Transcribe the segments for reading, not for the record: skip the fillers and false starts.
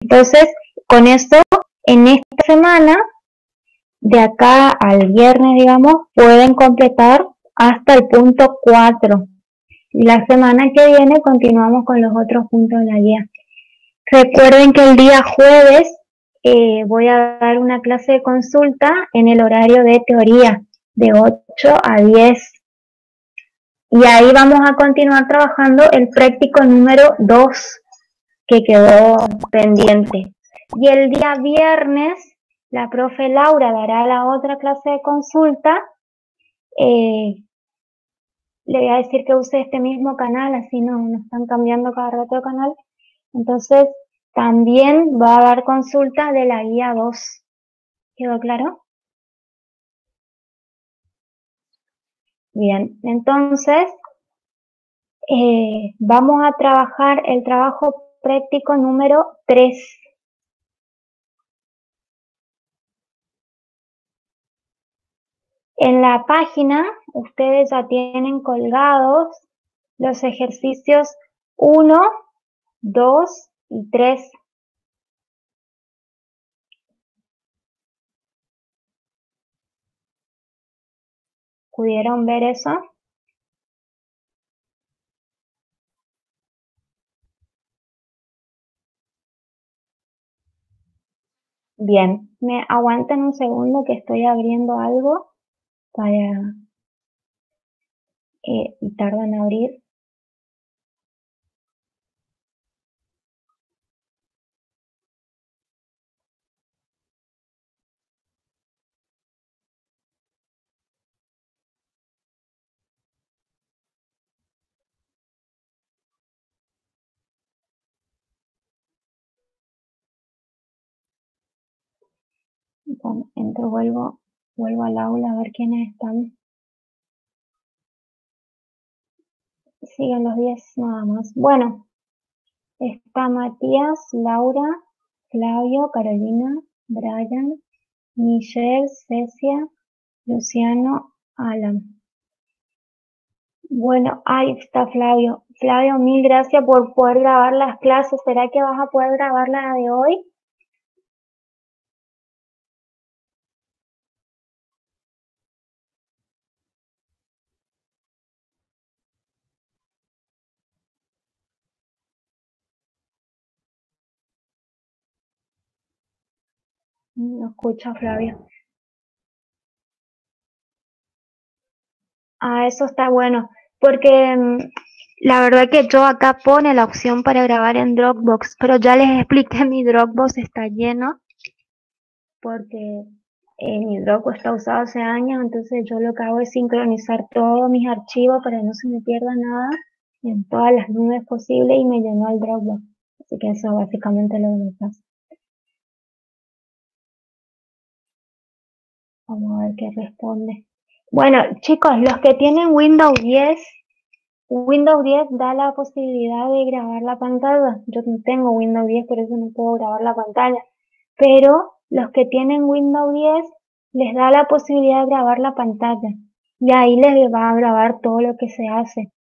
Entonces, con esto, en esta semana, de acá al viernes, digamos, pueden completar hasta el punto 4. La semana que viene continuamos con los otros puntos de la guía. Recuerden que el día jueves voy a dar una clase de consulta en el horario de teoría, de 8 a 10. Y ahí vamos a continuar trabajando el práctico número 2, que quedó pendiente. Y el día viernes, la profe Laura dará la otra clase de consulta. Le voy a decir que use este mismo canal, así no están cambiando cada rato de canal. Entonces, también va a dar consulta de la guía 2. ¿Quedó claro? Bien, entonces vamos a trabajar el trabajo práctico número 3. En la página ustedes ya tienen colgados los ejercicios 1, 2 y 3. ¿Pudieron ver eso? Bien, me aguantan un segundo que estoy abriendo algo para y tardo en abrir. Bueno, entro, vuelvo al aula a ver quiénes están. Siguen los 10 nada más. Bueno, está Matías, Laura, Flavio, Carolina, Brian, Michelle, Cecia, Luciano, Alan. Bueno, ahí está Flavio. Flavio, mil gracias por poder grabar las clases. ¿Será que vas a poder grabar la de hoy? No escucho a Flavio. Ah, eso está bueno, porque la verdad que yo acá pone la opción para grabar en Dropbox, pero ya les expliqué, mi Dropbox está lleno porque mi Dropbox está usado hace años, entonces yo lo que hago es sincronizar todos mis archivos para que no se me pierda nada en todas las nubes posibles y me llenó el Dropbox. Así que eso básicamente es lo que me pasa. Vamos a ver qué responde. Bueno, chicos, los que tienen Windows 10 da la posibilidad de grabar la pantalla. Yo no tengo Windows 10, por eso no puedo grabar la pantalla. Pero los que tienen Windows 10 les da la posibilidad de grabar la pantalla. Y ahí les va a grabar todo lo que se hace.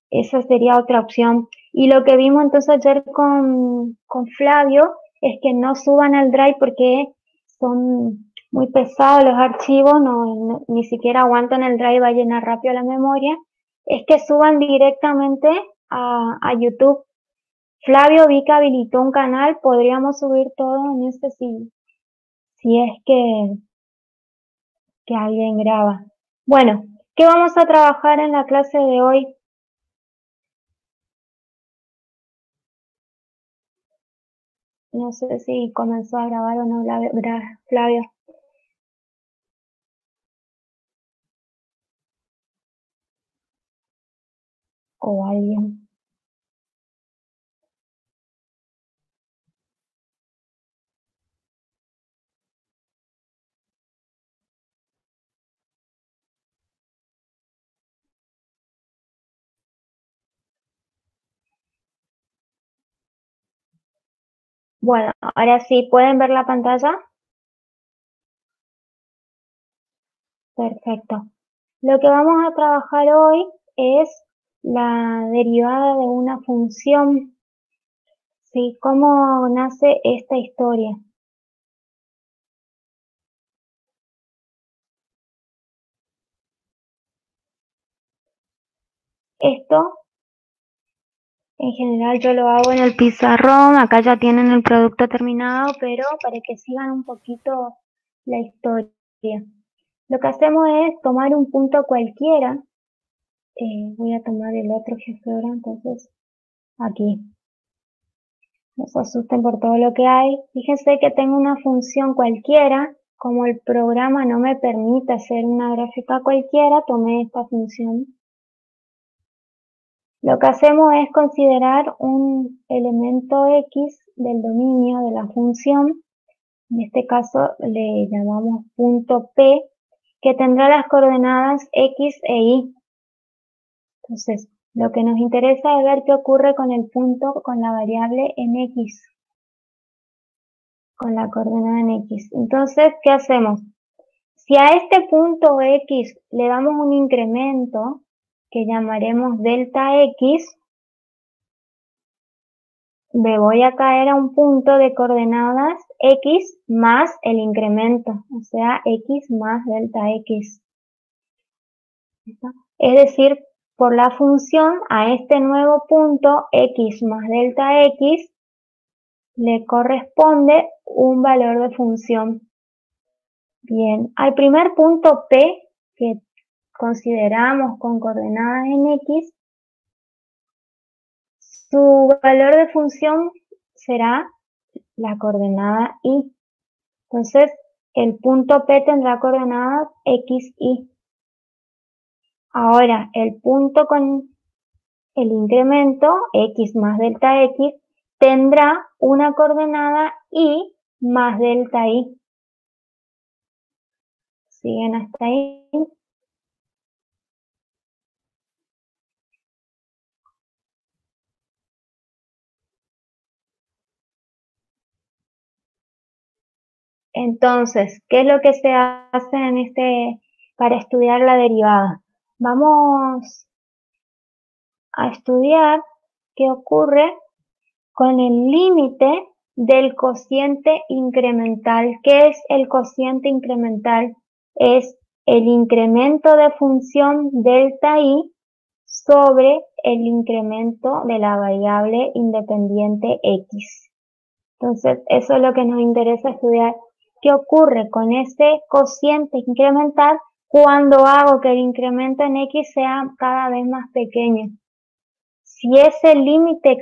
Esa sería otra opción. Y lo que vimos entonces ayer con Flavio es que no suban al Drive porque son muy pesados los archivos, ni siquiera aguantan el Drive, va a llenar rápido la memoria. Es que suban directamente a YouTube. Flavio vi que habilitó un canal, podríamos subir todo en este si es que alguien graba. Bueno, ¿qué vamos a trabajar en la clase de hoy? No sé si comenzó a grabar o no Flavio. O alguien. Bueno, ahora sí, ¿pueden ver la pantalla? Perfecto. Lo que vamos a trabajar hoy es la derivada de una función, ¿sí? ¿Cómo nace esta historia? Esto, en general, yo lo hago en el pizarrón. Acá ya tienen el producto terminado, pero para que sigan un poquito la historia. Lo que hacemos es tomar un punto cualquiera. Voy a tomar el otro jefe ahora, entonces, aquí. No se asusten por todo lo que hay. Fíjense que tengo una función cualquiera. Como el programa no me permite hacer una gráfica cualquiera, tomé esta función. Lo que hacemos es considerar un elemento X del dominio de la función. En este caso le llamamos punto P, que tendrá las coordenadas X e Y. Entonces, lo que nos interesa es ver qué ocurre con el punto con la variable en X, con la coordenada en X. Entonces, ¿qué hacemos? Si a este punto X le damos un incremento que llamaremos delta X, me voy a caer a un punto de coordenadas X más el incremento, o sea, X más delta X. Es decir, por la función a este nuevo punto X más delta X le corresponde un valor de función. Bien, al primer punto P que consideramos con coordenadas en X, su valor de función será la coordenada Y. Entonces, el punto P tendrá coordenadas X, Y. Ahora, el punto con el incremento X más delta X tendrá una coordenada Y más delta Y. ¿Siguen hasta ahí? Entonces, ¿qué es lo que se hace para estudiar la derivada? Vamos a estudiar qué ocurre con el límite del cociente incremental. ¿Qué es el cociente incremental? Es el incremento de función delta y sobre el incremento de la variable independiente x. Entonces, eso es lo que nos interesa estudiar. ¿Qué ocurre con ese cociente incremental cuando hago que el incremento en x sea cada vez más pequeño? Si ese límite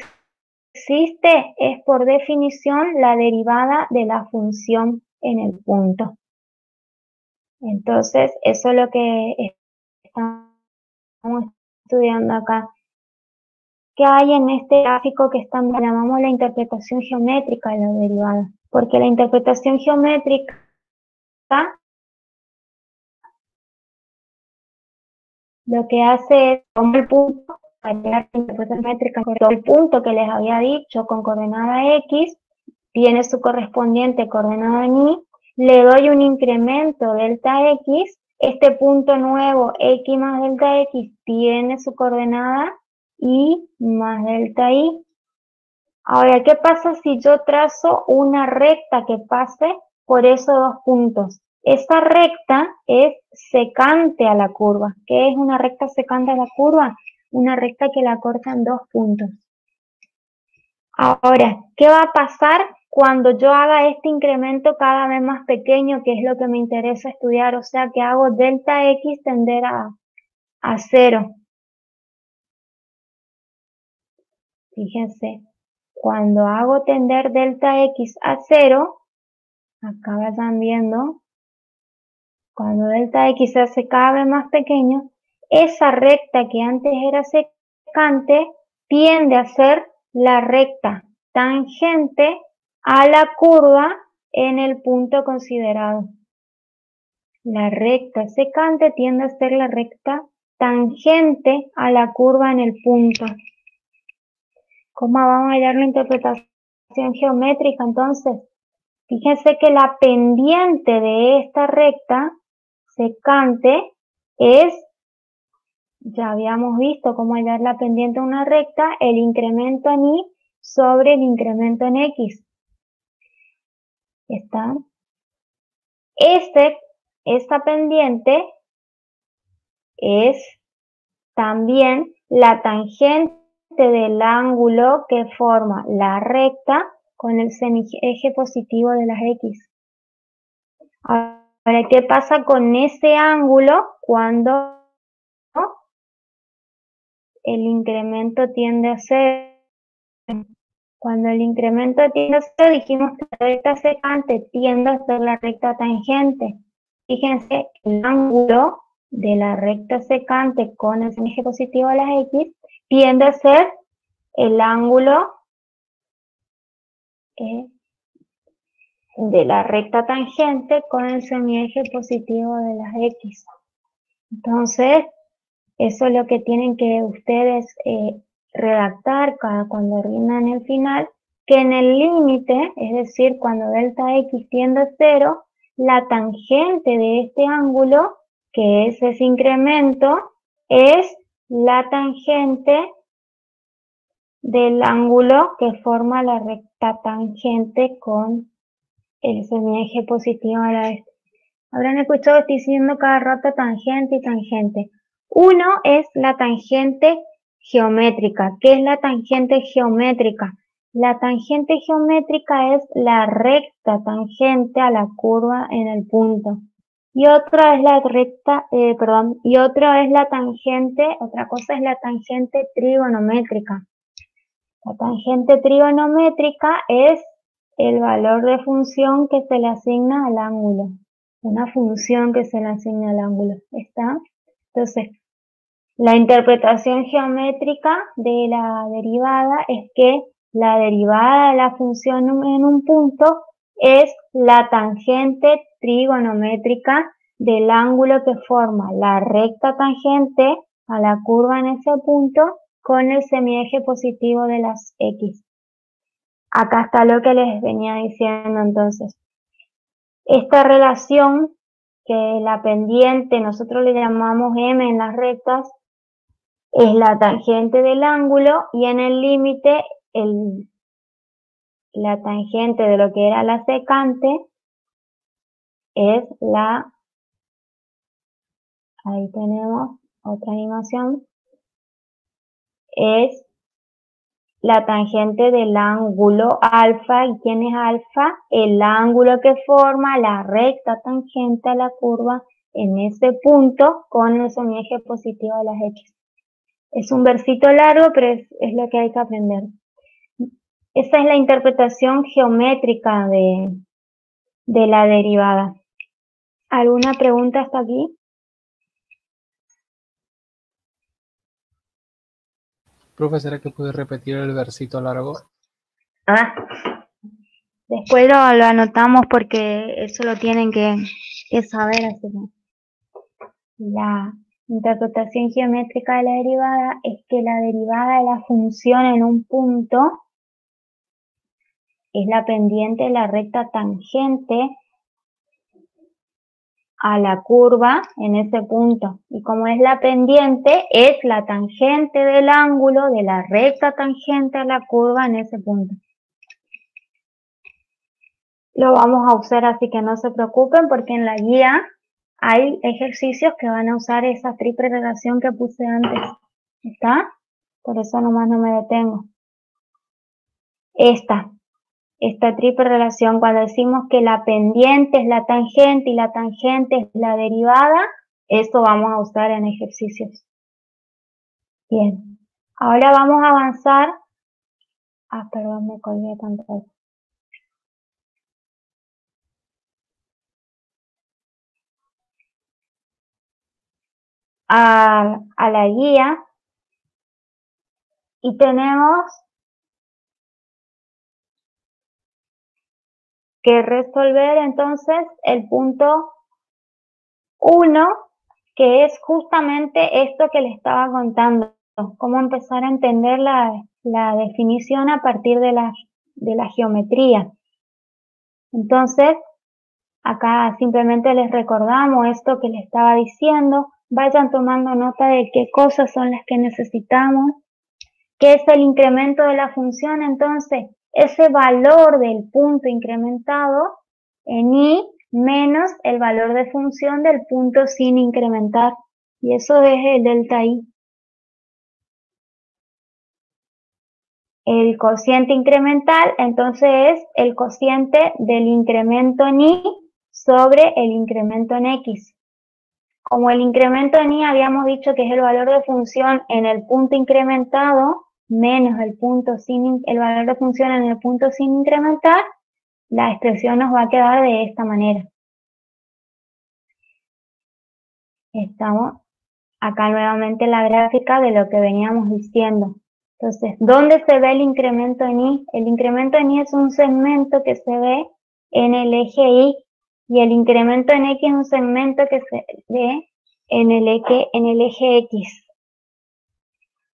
existe, es por definición la derivada de la función en el punto. Entonces, eso es lo que estamos estudiando acá. ¿Qué hay en este gráfico que llamamos la interpretación geométrica de la derivada? Porque la interpretación geométrica lo que hace es tomar el punto, la interpretación geométrica, el punto que les había dicho con coordenada X, tiene su correspondiente coordenada en Y, le doy un incremento delta X, este punto nuevo X más delta X tiene su coordenada Y más delta Y. Ahora, ¿qué pasa si yo trazo una recta que pase por esos dos puntos? Esa recta es secante a la curva. ¿Qué es una recta secante a la curva? Una recta que la corta en dos puntos. Ahora, ¿qué va a pasar cuando yo haga este incremento cada vez más pequeño, que es lo que me interesa estudiar? O sea, que hago delta X tender a 0. Fíjense, cuando hago tender delta X a 0, acá vayan viendo, cuando delta X se hace cada vez más pequeño, esa recta que antes era secante tiende a ser la recta tangente a la curva en el punto considerado. La recta secante tiende a ser la recta tangente a la curva en el punto. ¿Cómo vamos a hallar la interpretación geométrica entonces? Fíjense que la pendiente de esta recta secante es, ya habíamos visto cómo hallar la pendiente de una recta, el incremento en Y sobre el incremento en X. ¿Está? Esta pendiente es también la tangente del ángulo que forma la recta con el semieje positivo de las X. Ahora, ¿qué pasa con ese ángulo cuando el incremento tiende a cero? Cuando el incremento tiende a cero, dijimos que la recta secante tiende a ser la recta tangente. Fíjense, el ángulo de la recta secante con el semieje positivo de las X tiende a ser el ángulo de la recta tangente con el semieje positivo de las X. Entonces, eso es lo que tienen que ustedes redactar cuando rindan el final, que en el límite, es decir, cuando delta X tiende a cero, la tangente de este ángulo, que es ese incremento, es la tangente del ángulo que forma la recta tangente con el semieje positivo a la vez. Habrán escuchado que estoy diciendo cada rato tangente y tangente. Uno es la tangente geométrica. ¿Qué es la tangente geométrica? La tangente geométrica es la recta tangente a la curva en el punto. Y otra es la recta, y otra es la tangente, otra cosa es la tangente trigonométrica. La tangente trigonométrica es el valor de función que se le asigna al ángulo. Una función que se le asigna al ángulo. ¿Está? Entonces, la interpretación geométrica de la derivada es que la derivada de la función en un punto es la tangente trigonométrica del ángulo que forma la recta tangente a la curva en ese punto con el semieje positivo de las X. Acá está lo que les venía diciendo entonces. Esta relación que la pendiente nosotros le llamamos M en las rectas es la tangente del ángulo y en el límite la tangente de lo que era la secante es ahí tenemos otra animación, es la tangente del ángulo alfa. ¿Y quién es alfa? El ángulo que forma la recta tangente a la curva en ese punto con el semieje positivo de las X. Es un versito largo, pero es lo que hay que aprender. Esa es la interpretación geométrica de la derivada. ¿Alguna pregunta hasta aquí? Profesora, ¿que puede repetir el versito largo? Después lo anotamos porque eso lo tienen que saber. Así que la interpretación geométrica de la derivada es que la derivada de la función en un punto es la pendiente de la recta tangente a la curva en ese punto. Y como es la pendiente, es la tangente del ángulo de la recta tangente a la curva en ese punto. Lo vamos a usar, así que no se preocupen porque en la guía hay ejercicios que van a usar esa triple relación que puse antes. ¿Está? Por eso nomás no me detengo. Esta triple relación, cuando decimos que la pendiente es la tangente y la tangente es la derivada, esto vamos a usar en ejercicios. Bien. Ahora vamos a avanzar. Perdón, me colgué tanto. A la guía y tenemos que resolver entonces el punto 1, que es justamente esto que les estaba contando, cómo empezar a entender la definición a partir de la geometría. Entonces, acá simplemente les recordamos esto que les estaba diciendo, vayan tomando nota de qué cosas son las que necesitamos ¿Qué es el incremento de la función? Entonces, ese valor del punto incrementado en y menos el valor de función del punto sin incrementar. Y eso es el delta i. El cociente incremental, entonces, es el cociente del incremento en y sobre el incremento en x. Como el incremento en y habíamos dicho que es el valor de función en el punto incrementado menos el valor de función en el punto sin incrementar, la expresión nos va a quedar de esta manera. Estamos acá nuevamente en la gráfica de lo que veníamos diciendo. Entonces, ¿dónde se ve el incremento en y? El incremento en y es un segmento que se ve en el eje y, y el incremento en x es un segmento que se ve en el eje x.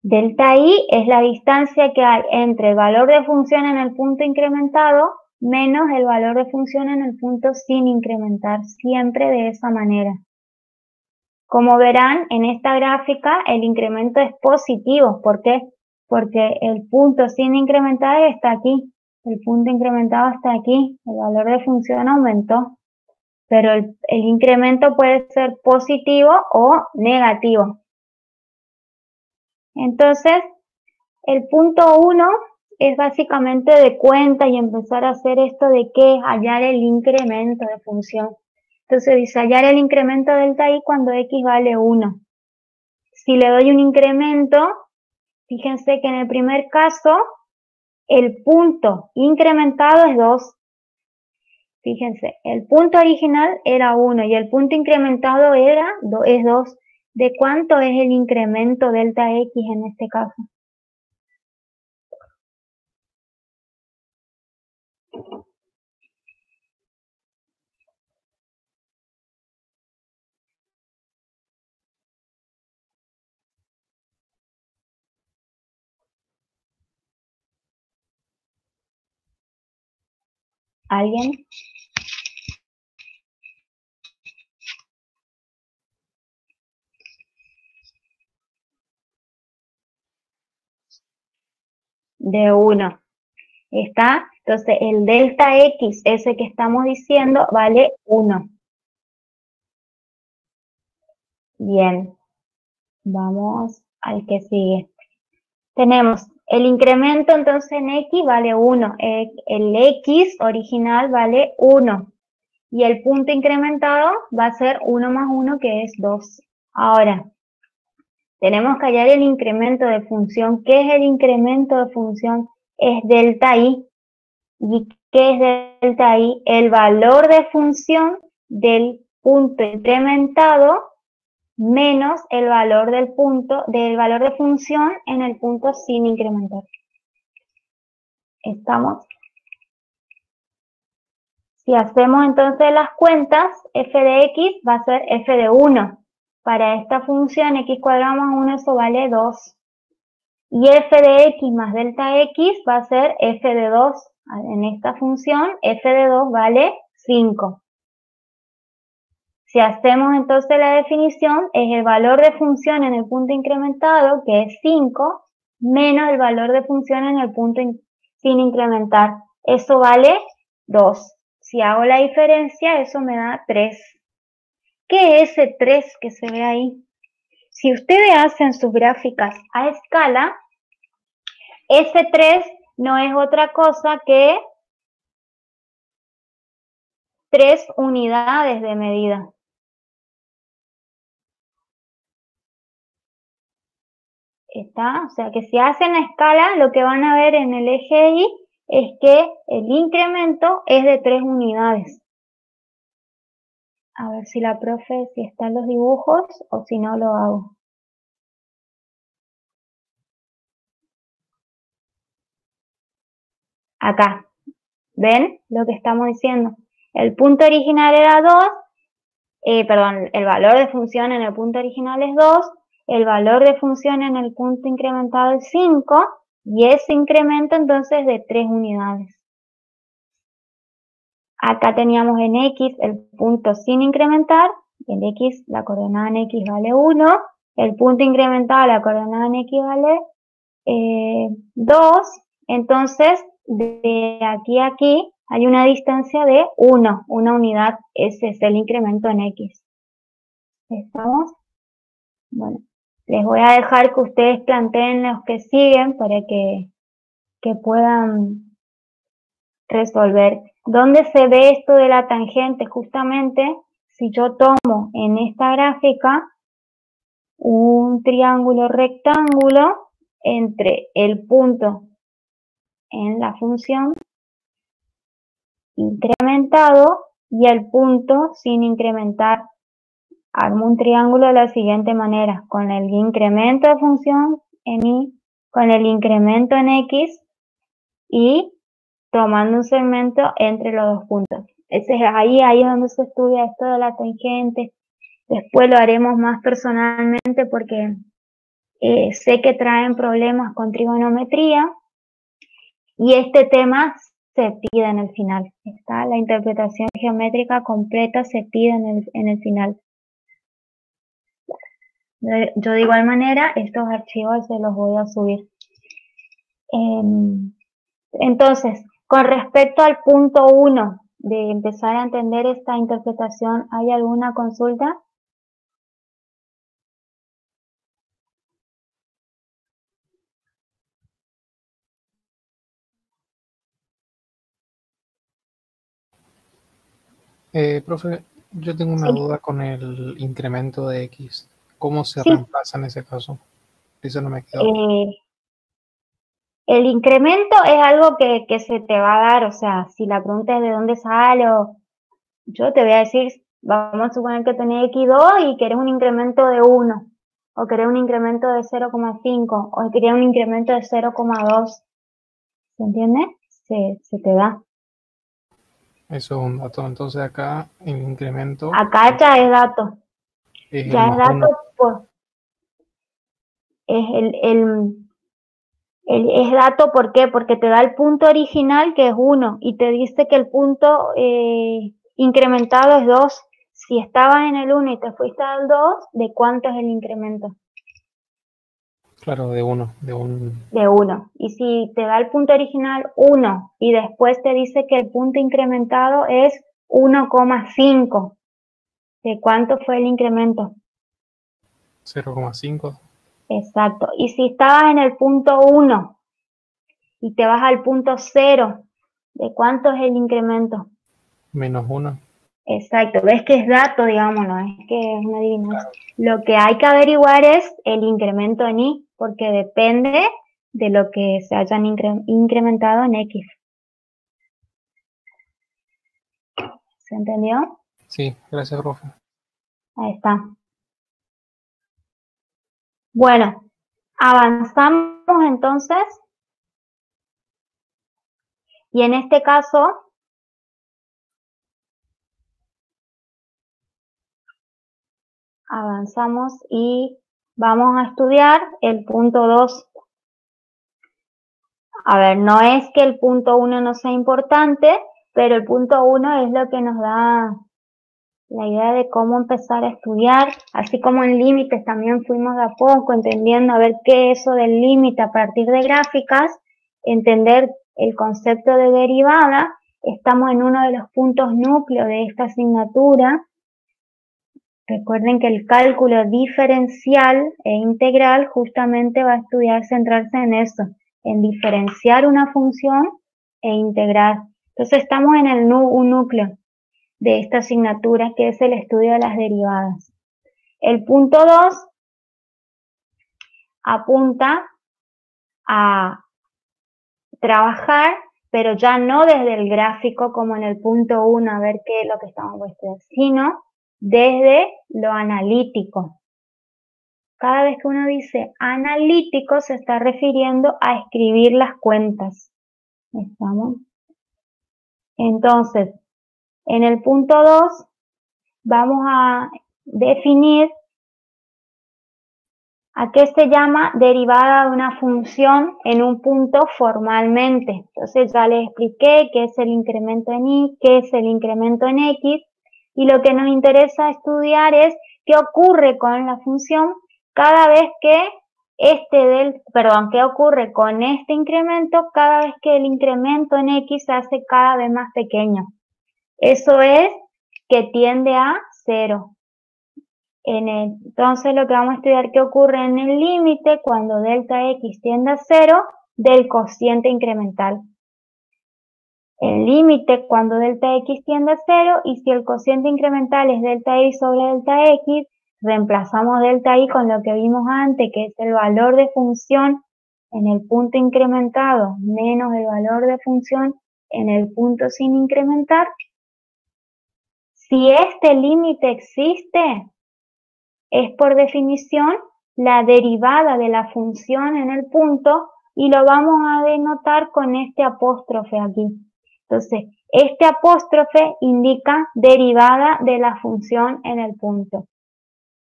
Delta i es la distancia que hay entre el valor de función en el punto incrementado menos el valor de función en el punto sin incrementar, siempre de esa manera. Como verán, en esta gráfica el incremento es positivo. ¿Por qué? Porque el punto sin incrementar está aquí. El punto incrementado está aquí. El valor de función aumentó. Pero el incremento puede ser positivo o negativo. Entonces, el punto 1 es básicamente de cuenta y empezar a hacer esto de que hallar el incremento de función. Entonces dice hallar el incremento delta i cuando x vale 1. Si le doy un incremento, fíjense que en el primer caso el punto incrementado es 2. Fíjense, el punto original era 1 y el punto incrementado es 2. ¿De cuánto es el incremento delta x en este caso? ¿Alguien? De 1. ¿Está? Entonces el delta x, ese que estamos diciendo, vale 1. Bien. Vamos al que sigue. Tenemos el incremento entonces en x vale 1. El x original vale 1. Y el punto incrementado va a ser 1 más 1 que es 2. Ahora, tenemos que hallar el incremento de función. ¿Qué es el incremento de función? Es delta i. ¿Y qué es delta i? El valor de función del punto incrementado menos el valor del valor de función en el punto sin incrementar. ¿Estamos? Si hacemos entonces las cuentas, f de x va a ser f de 1. Para esta función x cuadrado más 1, eso vale 2. Y f de x más delta x va a ser f de 2. En esta función, f de 2 vale 5. Si hacemos entonces la definición, es el valor de función en el punto incrementado, que es 5, menos el valor de función en el punto sin incrementar. Eso vale 2. Si hago la diferencia, eso me da 3. ¿Qué es ese 3 que se ve ahí? Si ustedes hacen sus gráficas a escala, ese 3 no es otra cosa que 3 unidades de medida. ¿Está? O sea que si hacen la escala, lo que van a ver en el eje Y es que el incremento es de 3 unidades. A ver si la profe, si están los dibujos o si no lo hago. Acá. ¿Ven lo que estamos diciendo? El punto original era 2, el valor de función en el punto original es 2, el valor de función en el punto incrementado es 5, y ese incremento entonces de 3 unidades. Acá teníamos en x el punto sin incrementar, el x, la coordenada en x vale 1, el punto incrementado, la coordenada en x vale 2, entonces de aquí a aquí hay una distancia de 1, una unidad, ese es el incremento en X. ¿Estamos? Bueno, les voy a dejar que ustedes planteen los que siguen para que puedan resolver. ¿Dónde se ve esto de la tangente? Justamente, si yo tomo en esta gráfica un triángulo rectángulo entre el punto en la función incrementado y el punto sin incrementar. Armo un triángulo de la siguiente manera, con el incremento de función en y, con el incremento en x y tomando un segmento entre los dos puntos. Ahí es donde se estudia esto de la tangente. Después lo haremos más personalmente porque sé que traen problemas con trigonometría y este tema se pide en el final. Está la interpretación geométrica completa, se pide en el final. Yo de igual manera estos archivos se los voy a subir. Entonces, con respecto al punto 1 de empezar a entender esta interpretación, ¿hay alguna consulta? Profe, yo tengo una Sí, duda con el incremento de X. ¿Cómo se sí. reemplaza en ese caso? Eso no me quedó claro. El incremento es algo que se te va a dar, o sea, si la pregunta es de dónde sale, yo te voy a decir, vamos a suponer que tenés X2 y querés un incremento de 1, o querés un incremento de 0,5, o querés un incremento de 0,2, ¿se entiende? Se te da. Eso es un dato. Entonces acá el incremento Acá ya es dato, es el ya es más dato, 1. pues, es es dato, ¿por qué? Porque te da el punto original que es 1 y te dice que el punto incrementado es 2. Si estabas en el 1 y te fuiste al 2, ¿de cuánto es el incremento? Claro, de 1, de un... De 1. Y si te da el punto original 1 y después te dice que el punto incrementado es 1,5, ¿de cuánto fue el incremento? 0,5 Exacto. Y si estabas en el punto 1 y te vas al punto 0, ¿de cuánto es el incremento? menos 1. Exacto, ves que es dato, digamos, no es que es una adivinación. Lo que hay que averiguar es el incremento en Y, porque depende de lo que se hayan incrementado en X. ¿Se entendió? Sí, gracias, profe. Ahí está. Bueno, avanzamos entonces, y en este caso, avanzamos y vamos a estudiar el punto 2. A ver, no es que el punto 1 no sea importante, pero el punto 1 es lo que nos da la idea de cómo empezar a estudiar, así como en límites también fuimos de a poco entendiendo a ver qué es eso del límite a partir de gráficas, entender el concepto de derivada. Estamos en uno de los puntos núcleo de esta asignatura. Recuerden que el cálculo diferencial e integral justamente va a estudiar, centrarse en eso, en diferenciar una función e integrar. Entonces estamos en un núcleo de esta asignatura, que es el estudio de las derivadas. El punto 2 apunta a trabajar, pero ya no desde el gráfico como en el punto 1, a ver qué es lo que estamos estudiando, sino desde lo analítico. Cada vez que uno dice analítico se está refiriendo a escribir las cuentas. ¿Estamos? Entonces, en el punto 2 vamos a definir a qué se llama derivada de una función en un punto formalmente. Entonces ya les expliqué qué es el incremento en y, qué es el incremento en x, y lo que nos interesa estudiar es qué ocurre con la función cada vez que perdón, ¿qué ocurre con este incremento? Cada vez que el incremento en X se hace cada vez más pequeño. Eso es que tiende a 0. Entonces lo que vamos a estudiar qué ocurre en el límite cuando delta X tiende a 0 del cociente incremental. El límite cuando delta X tiende a 0 y si el cociente incremental es delta Y sobre delta X, reemplazamos delta Y con lo que vimos antes, que es el valor de función en el punto incrementado menos el valor de función en el punto sin incrementar. Si este límite existe, es por definición la derivada de la función en el punto y lo vamos a denotar con este apóstrofe aquí. Entonces, este apóstrofe indica derivada de la función en el punto.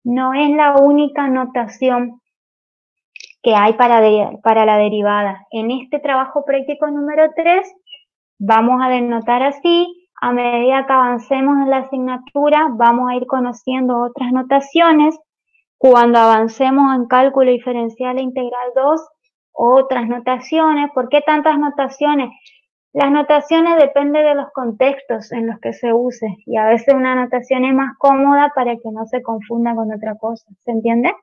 No es la única notación que hay para la derivada. En este trabajo práctico número 3 vamos a denotar así. A medida que avancemos en la asignatura vamos a ir conociendo otras notaciones. Cuando avancemos en cálculo diferencial e integral 2, otras notaciones. ¿Por qué tantas notaciones? Las notaciones dependen de los contextos en los que se use y a veces una notación es más cómoda para que no se confunda con otra cosa. ¿Se entiende?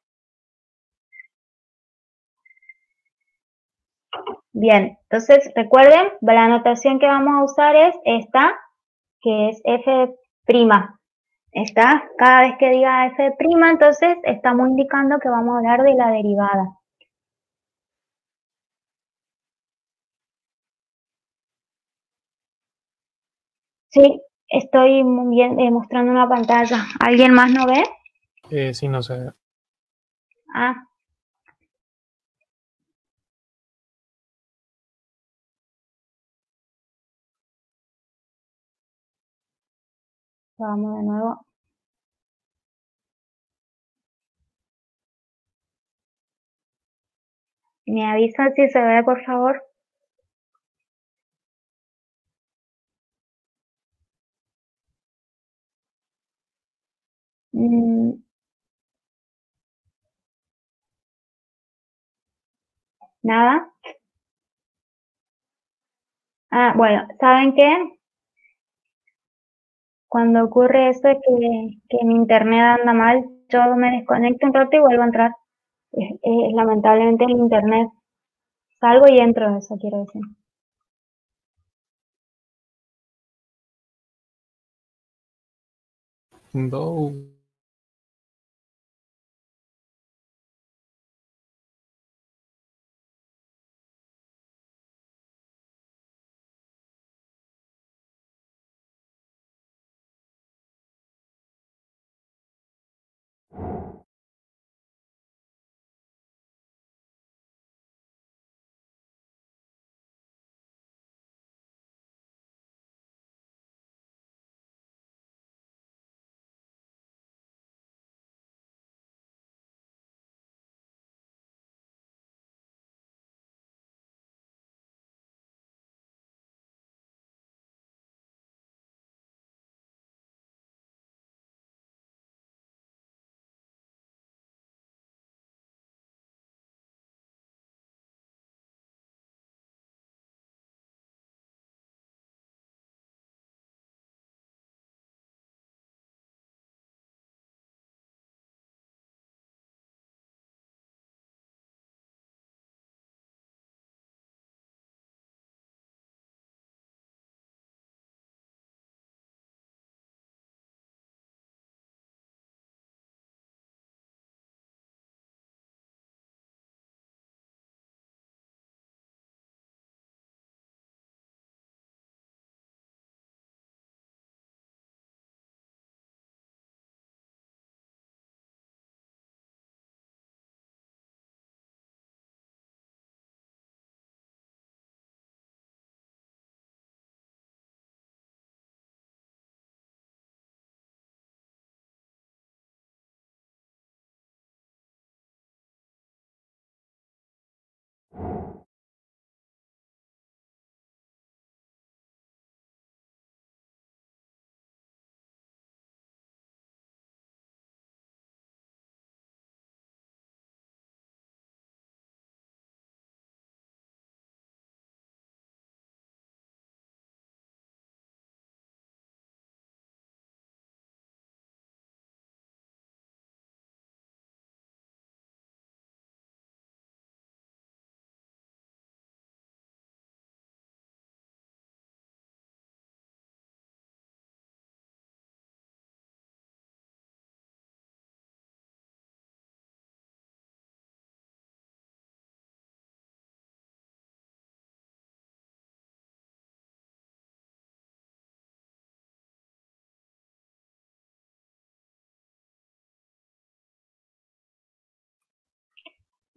Bien, entonces recuerden, la notación que vamos a usar es esta, que es f'. Esta, cada vez que diga f', entonces estamos indicando que vamos a hablar de la derivada. Sí, estoy muy bien, mostrando una pantalla. ¿Alguien más no ve? Sí, no sé. Ah, vamos de nuevo. ¿Me avisan si se ve, por favor? ¿Nada? Ah, bueno, ¿saben qué? Cuando ocurre eso es que mi internet anda mal, yo me desconecto un rato y vuelvo a entrar. Lamentablemente el internet, salgo y entro, eso quiero decir. Dos.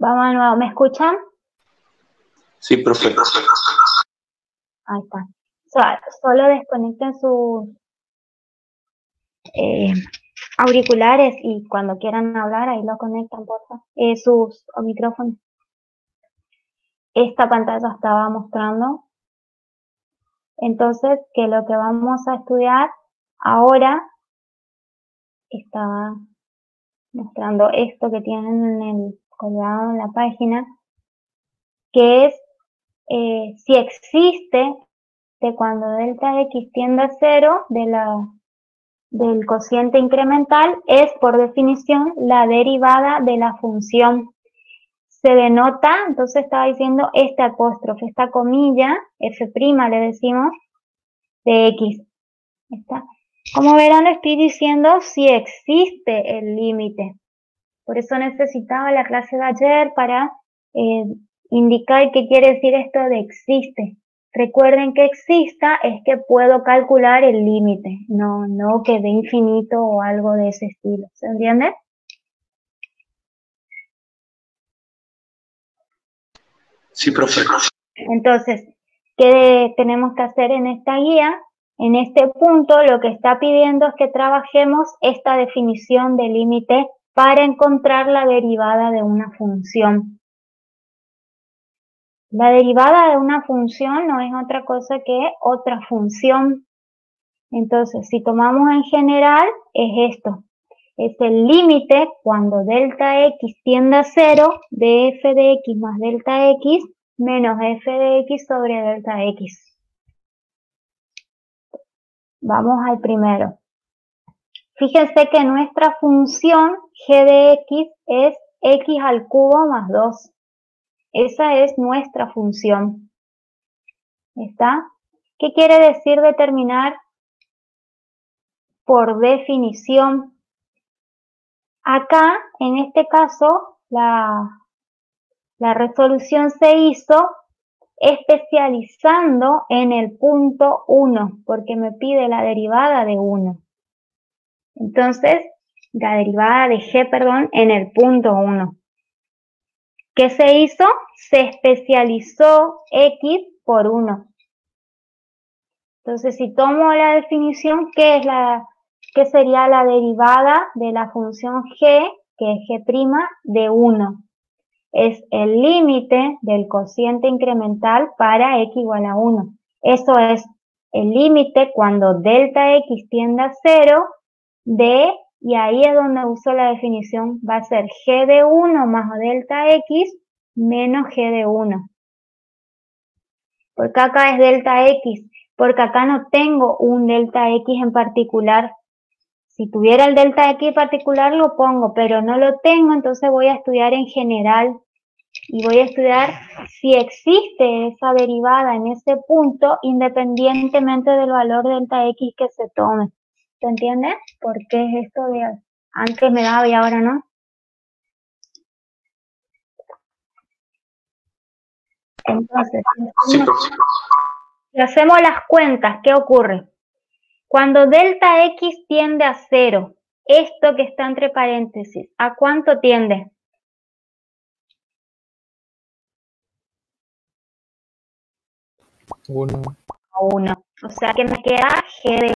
Vamos de nuevo, ¿me escuchan? Sí, profe. Ahí está. Solo desconecten sus auriculares y cuando quieran hablar ahí lo conectan, por favor. Sus micrófonos. Esta pantalla estaba mostrando. Entonces, que lo que vamos a estudiar ahora estaba mostrando esto que tienen en el colgado en la página, que es si existe de cuando delta x tiende a 0 del cociente incremental, es por definición la derivada de la función. Se denota, entonces estaba diciendo este apóstrofe, esta comilla, f' le decimos, de x. ¿Está? Como verán, le estoy diciendo si existe el límite. Por eso necesitaba la clase de ayer para indicar qué quiere decir esto de existe. Recuerden que exista es que puedo calcular el límite, no que de infinito o algo de ese estilo. ¿Se entiende? Sí, profe. Entonces, ¿qué tenemos que hacer en esta guía? En este punto lo que está pidiendo es que trabajemos esta definición de límite para encontrar la derivada de una función. La derivada de una función no es otra cosa que otra función. Entonces, si tomamos en general, es esto. Es el límite cuando delta x tiende a 0 de f de x más delta x menos f de x sobre delta x. Vamos al primero. Fíjense que nuestra función g de x es x al cubo más 2. Esa es nuestra función. ¿Está? ¿Qué quiere decir determinar por definición? Acá, en este caso, la resolución se hizo especializando en el punto 1, porque me pide la derivada de 1. Entonces, la derivada de g, perdón, en el punto 1. ¿Qué se hizo? Se especializó x por 1. Entonces, si tomo la definición, ¿qué sería la derivada de la función g, que es g' de 1? Es el límite del cociente incremental para x igual a 1. Eso es el límite cuando delta x tiende a 0 de, y ahí es donde uso la definición, va a ser g de 1 más delta x menos g de 1. Porque acá es delta x, porque acá no tengo un delta x en particular. Si tuviera el delta x en particular lo pongo, pero no lo tengo, entonces voy a estudiar en general. Y voy a estudiar si existe esa derivada en ese punto independientemente del valor delta x que se tome. ¿Se entiende? ¿Por qué es esto de antes me daba y ahora no? Entonces, Sí, profe. si hacemos las cuentas, ¿qué ocurre? Cuando delta x tiende a 0, esto que está entre paréntesis, ¿a cuánto tiende? A 1. O sea que me queda g de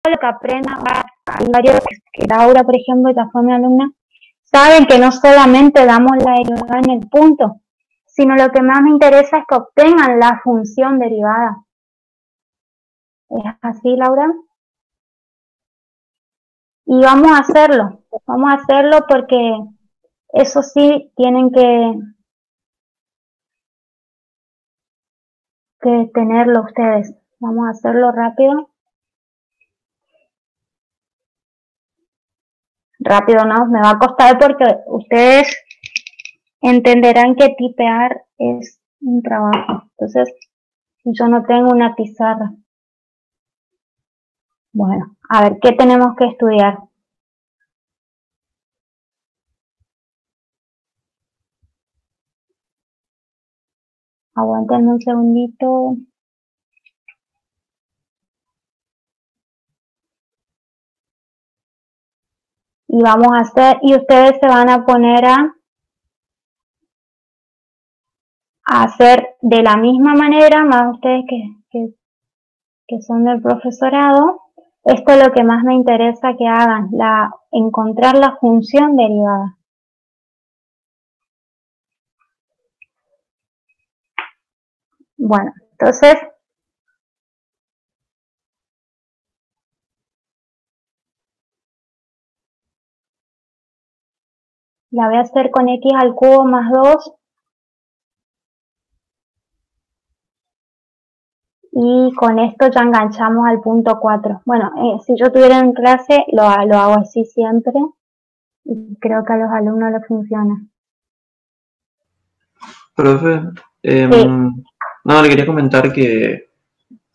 lo que aprenda, hay varios que Laura, por ejemplo, ya fue mi alumna, saben que no solamente damos la derivada en el punto, sino lo que más me interesa es que obtengan la función derivada. ¿Es así, Laura? Y vamos a hacerlo porque eso sí tienen que tenerlo ustedes. Vamos a hacerlo rápido. Rápido no, me va a costar porque ustedes entenderán que tipear es un trabajo. Entonces, yo no tengo una pizarra. Bueno, a ver, ¿qué tenemos que estudiar? Aguántenme un segundito. Y vamos a hacer, y ustedes se van a poner a hacer de la misma manera, más ustedes que son del profesorado. Esto es lo que más me interesa que hagan, encontrar la función derivada. Bueno, entonces, la voy a hacer con x al cubo más 2. Y con esto ya enganchamos al punto 4. Bueno, si yo tuviera en clase, lo hago así siempre. Y creo que a los alumnos les funciona. Profe, Sí. no, le quería comentar que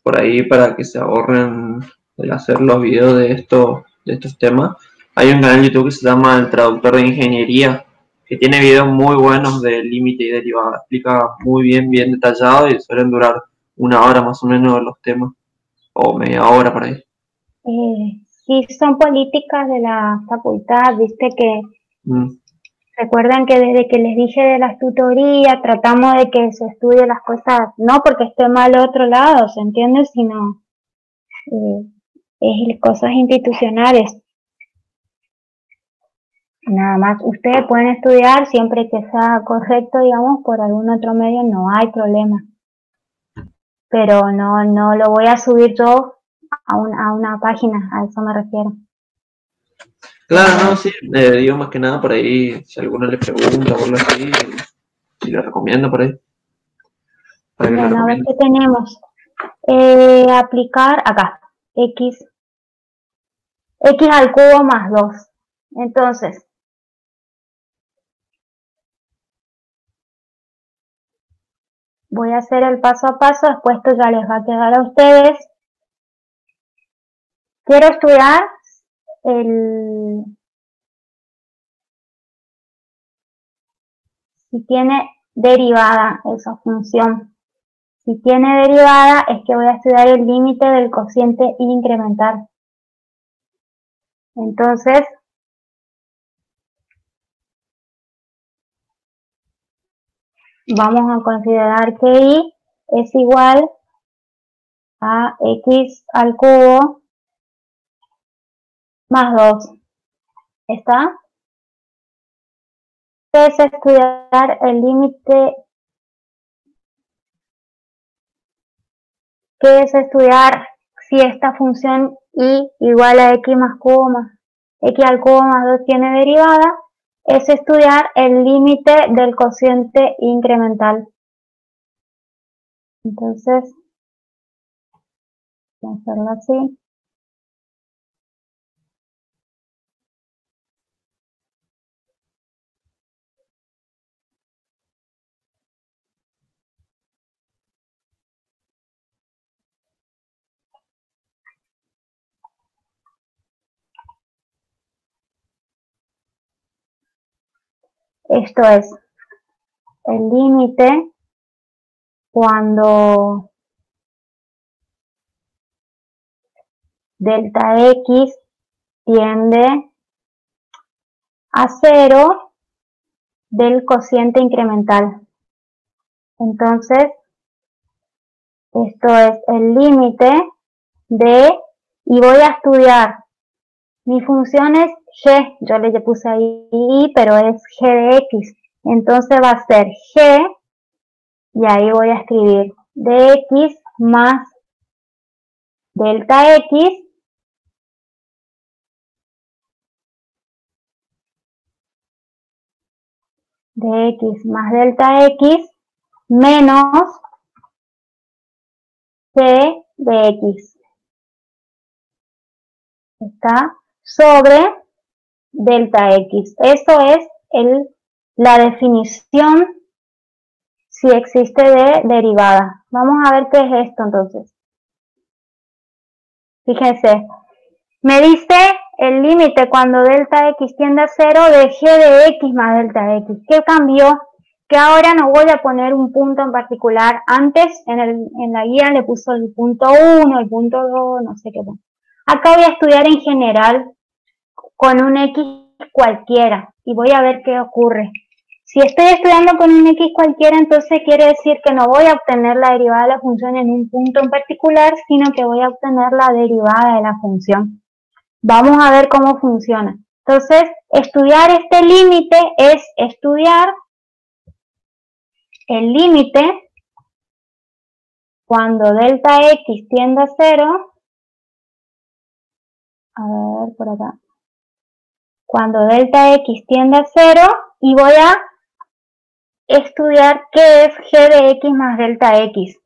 por ahí, para que se ahorren el hacer los videos de estos temas, hay un canal de YouTube que se llama El Traductor de Ingeniería, que tiene videos muy buenos de límite y derivada. Explica muy bien detallado, y suelen durar 1 hora más o menos los temas, o media hora por ahí. Sí, son políticas de la facultad, viste que Mm. recuerdan que desde que les dije de las tutorías, tratamos de que se estudie las cosas, no porque esté mal otro lado, ¿se entiende? Sino es cosas institucionales. Nada más, ustedes pueden estudiar siempre que sea correcto, digamos, por algún otro medio, no hay problema. Pero no lo voy a subir yo a una página, a eso me refiero. Claro, no, sí, digo más que nada por ahí, si alguno le pregunta o algo así, si le recomiendo por ahí. Para que lo Bueno, a ver recomiende. qué tenemos. Aplicar acá, x al cubo más 2. Entonces, voy a hacer el paso a paso, después esto ya les va a quedar a ustedes. Quiero estudiar si tiene derivada esa función. Si tiene derivada es que voy a estudiar el límite del cociente incremental. Entonces, vamos a considerar que y es igual a x al cubo más 2. ¿Está? Es estudiar el límite, que es estudiar si esta función y igual a x más cubo más x al cubo más 2 tiene derivada, es estudiar el límite del cociente incremental. Entonces, voy a hacerlo así. Esto es el límite cuando delta x tiende a 0 del cociente incremental. Entonces, esto es el límite de y voy a estudiar. Mi función es g, yo le puse ahí y, pero es g de x. Entonces va a ser g, y ahí voy a escribir de x más delta x de x más delta x menos g de x. Está sobre delta x. Eso es la definición si existe de derivada. Vamos a ver qué es esto entonces. Fíjense, me dice el límite cuando delta x tiende a 0 de g de x más delta x. ¿Qué cambió? Que ahora no voy a poner un punto en particular. Antes en la guía le puso el punto 1, el punto 2, no sé qué. Acá voy a estudiar en general con un x cualquiera y voy a ver qué ocurre. Si estoy estudiando con un x cualquiera, entonces quiere decir que no voy a obtener la derivada de la función en un punto en particular, sino que voy a obtener la derivada de la función. Vamos a ver cómo funciona. Entonces, estudiar este límite es estudiar el límite cuando delta x tiende a 0. A ver, por acá. Cuando delta x tiende a 0 y voy a estudiar qué es g de x más delta x.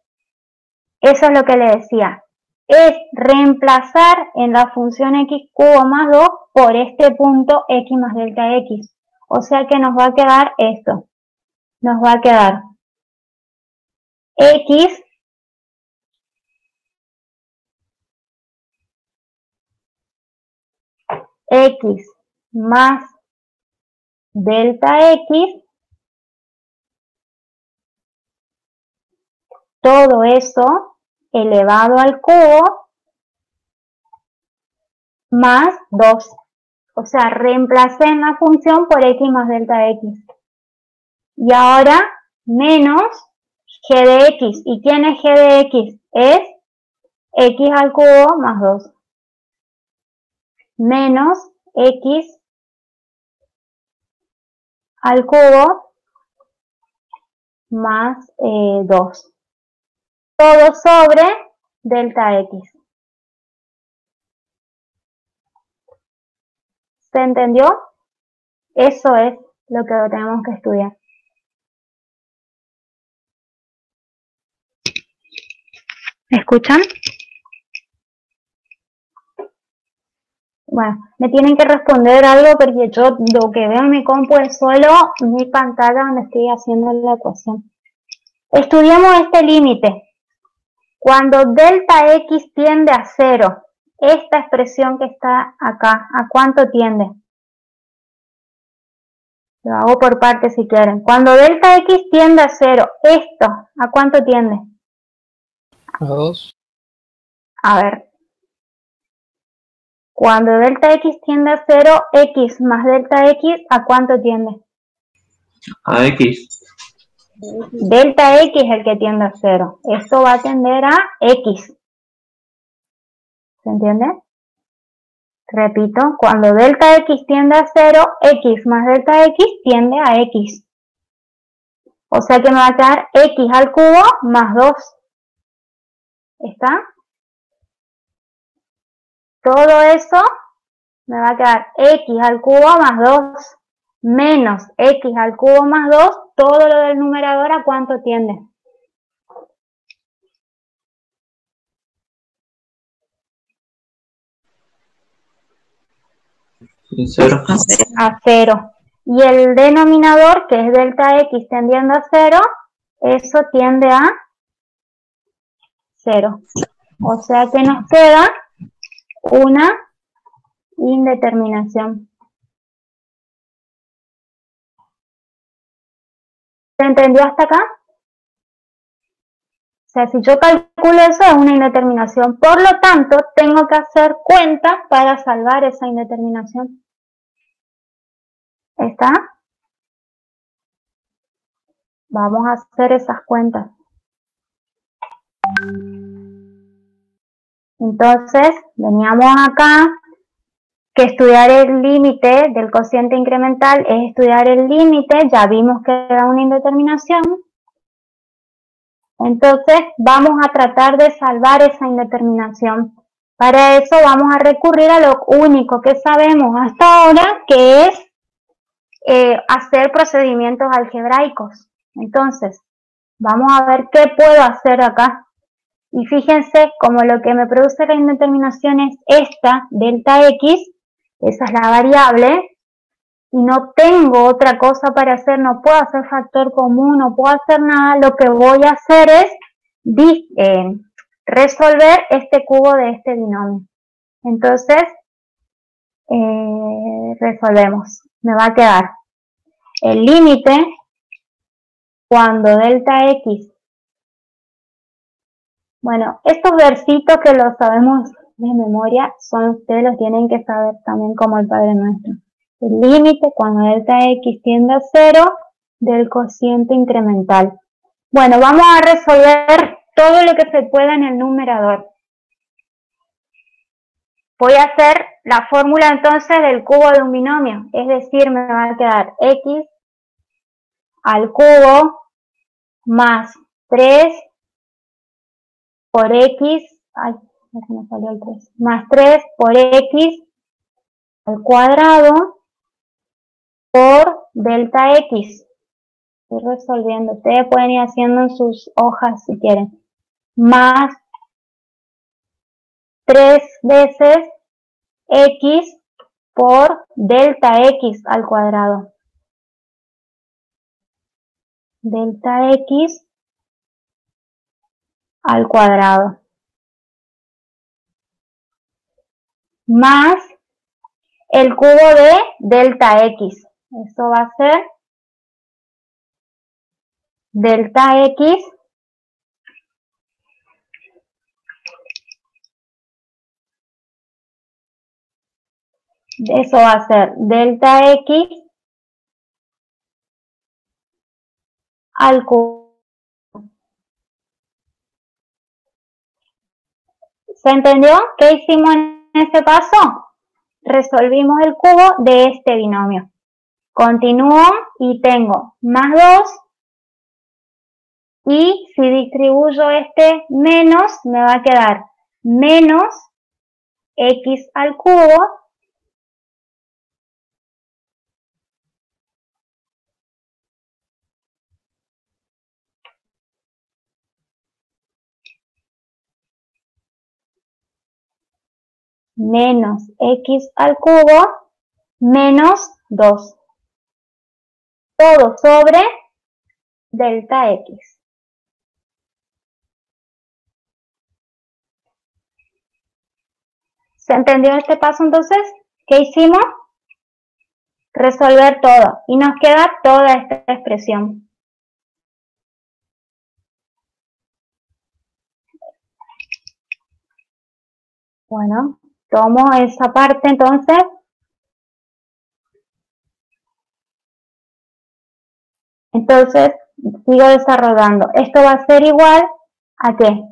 Eso es lo que le decía. Es reemplazar en la función x cubo más 2 por este punto x más delta x. O sea que nos va a quedar esto. Nos va a quedar x más delta x, todo eso elevado al cubo más 2. O sea, reemplacé en la función por x más delta x. Y ahora menos g de x. ¿Y quién es g de x? Es x al cubo más 2. Menos x al cubo más 2. Todo sobre delta x. ¿Se entendió? Eso es lo que tenemos que estudiar. ¿Me escuchan? Bueno, me tienen que responder algo porque yo lo que veo en mi compu es solo mi pantalla donde estoy haciendo la ecuación. Estudiemos este límite. Cuando delta x tiende a 0, esta expresión que está acá, ¿a cuánto tiende? Lo hago por partes si quieren. Cuando delta x tiende a 0, esto, ¿a cuánto tiende? A 2. A ver. Cuando delta x tiende a 0, x más delta x, ¿a cuánto tiende? A x. Delta x es el que tiende a 0. Esto va a tender a x. ¿Se entiende? Repito, cuando delta x tiende a 0, x más delta x tiende a x. O sea que me va a quedar x al cubo más 2. ¿Está? Todo eso me va a quedar x al cubo más 2 menos x al cubo más 2, todo lo del numerador, ¿a cuánto tiende? Cero. A 0. Y el denominador, que es delta x tendiendo a 0, eso tiende a 0. O sea que nos queda una indeterminación. ¿Se entendió hasta acá? O sea, si yo calculo eso es una indeterminación. Por lo tanto, tengo que hacer cuentas para salvar esa indeterminación. ¿Está? Vamos a hacer esas cuentas. Entonces, veníamos acá, que estudiar el límite del cociente incremental es estudiar el límite, ya vimos que era una indeterminación. Entonces, vamos a tratar de salvar esa indeterminación. Para eso vamos a recurrir a lo único que sabemos hasta ahora, que es hacer procedimientos algebraicos. Entonces, vamos a ver qué puedo hacer acá. Y fíjense, como lo que me produce la indeterminación es esta, delta x, esa es la variable, y no tengo otra cosa para hacer, no puedo hacer factor común, no puedo hacer nada, lo que voy a hacer es resolver este cubo de este binomio. Entonces, resolvemos. Me va a quedar el límite cuando delta x. Bueno, estos versitos que los sabemos de memoria, ustedes los tienen que saber también como el Padre Nuestro. El límite cuando delta x tiende a 0 del cociente incremental. Bueno, vamos a resolver todo lo que se pueda en el numerador. Voy a hacer la fórmula entonces del cubo de un binomio, es decir, me va a quedar x al cubo más 3 por x, me salió el 3, más 3 por x al cuadrado por delta x. Estoy resolviendo, ustedes pueden ir haciendo en sus hojas si quieren. Más 3 veces x por delta x al cuadrado. Delta x al cuadrado. Más el cubo de delta x. Eso va a ser delta x eso va a ser delta x al cubo. ¿Se entendió? ¿Qué hicimos en ese paso? Resolvimos el cubo de este binomio. Continúo y tengo más 2 y si distribuyo este menos me va a quedar menos x al cubo menos x al cubo menos 2. Todo sobre delta x. ¿Se entendió este paso entonces? ¿Qué hicimos? Resolver todo. Y nos queda toda esta expresión. Bueno, tomo esa parte entonces. Entonces, sigo desarrollando. Esto va a ser igual a ¿qué?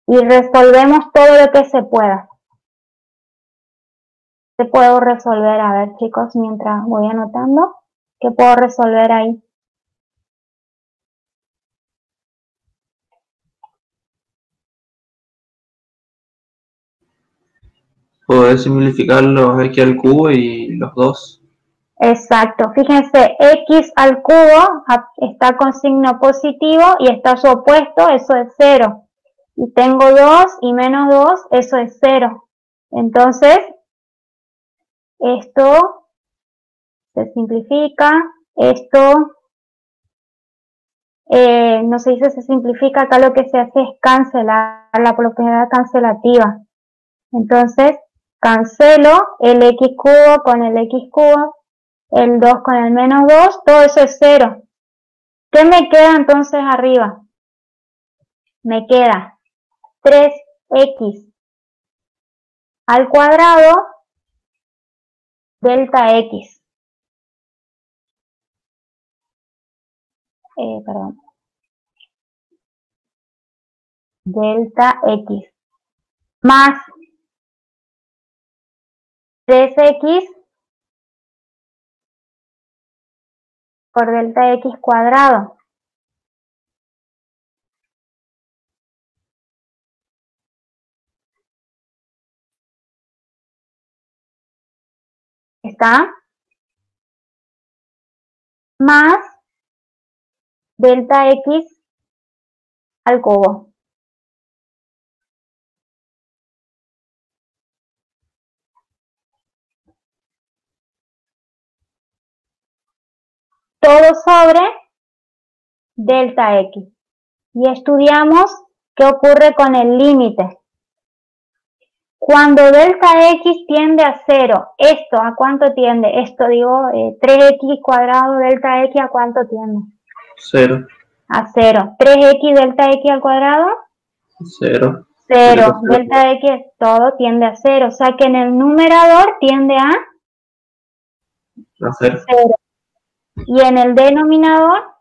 Y resolvemos todo lo que se pueda. ¿Qué puedo resolver? A ver, chicos, mientras voy anotando, ¿qué puedo resolver ahí? Poder simplificar los x al cubo y los 2. Exacto, fíjense, x al cubo está con signo positivo y está su opuesto, eso es 0. Y tengo 2 y menos 2, eso es 0. Entonces, esto se simplifica, esto no se dice se simplifica, acá lo que se hace es cancelar la propiedad cancelativa. Entonces, cancelo el x cubo con el x cubo, el 2 con el menos 2, todo eso es 0. ¿Qué me queda entonces arriba? Me queda 3x al cuadrado delta x. Delta x. más 3x por delta x cuadrado. ¿Está? Más delta x al cubo. Todo sobre delta x. Y estudiamos qué ocurre con el límite. Cuando delta x tiende a 0, ¿esto a cuánto tiende? Esto digo, 3x cuadrado delta x, ¿a cuánto tiende? 0. A 0. 3x delta x al cuadrado. 0. 0. Delta x, todo tiende a 0. O sea que en el numerador tiende a 0. Y en el denominador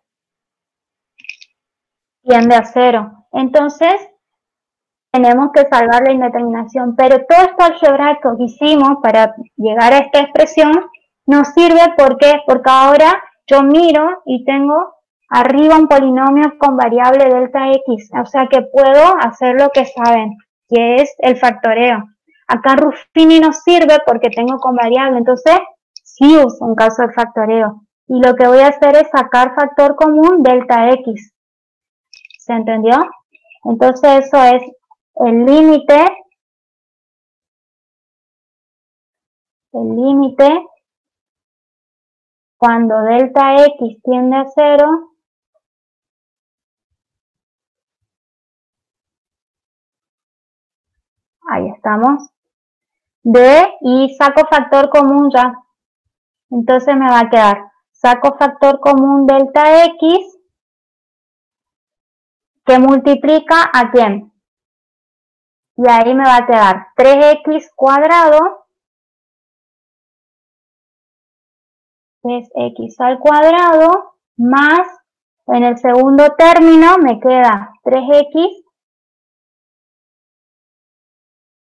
tiende a 0. Entonces, tenemos que salvar la indeterminación. Pero todo esto algebraico que hicimos para llegar a esta expresión nos sirve porque ahora yo miro y tengo arriba un polinomio con variable delta x. O sea que puedo hacer lo que saben, que es el factoreo. Acá Ruffini nos sirve porque tengo con variable. Entonces, sí uso un caso de factoreo. Y lo que voy a hacer es sacar factor común delta x. ¿Se entendió? Entonces eso es el límite cuando delta x tiende a 0 ahí estamos, y saco factor común ya. Entonces me va a quedar, saco factor común delta x, que multiplica ¿a quién? Y ahí me va a quedar 3x cuadrado, 3x al cuadrado, más, en el segundo término me queda 3x,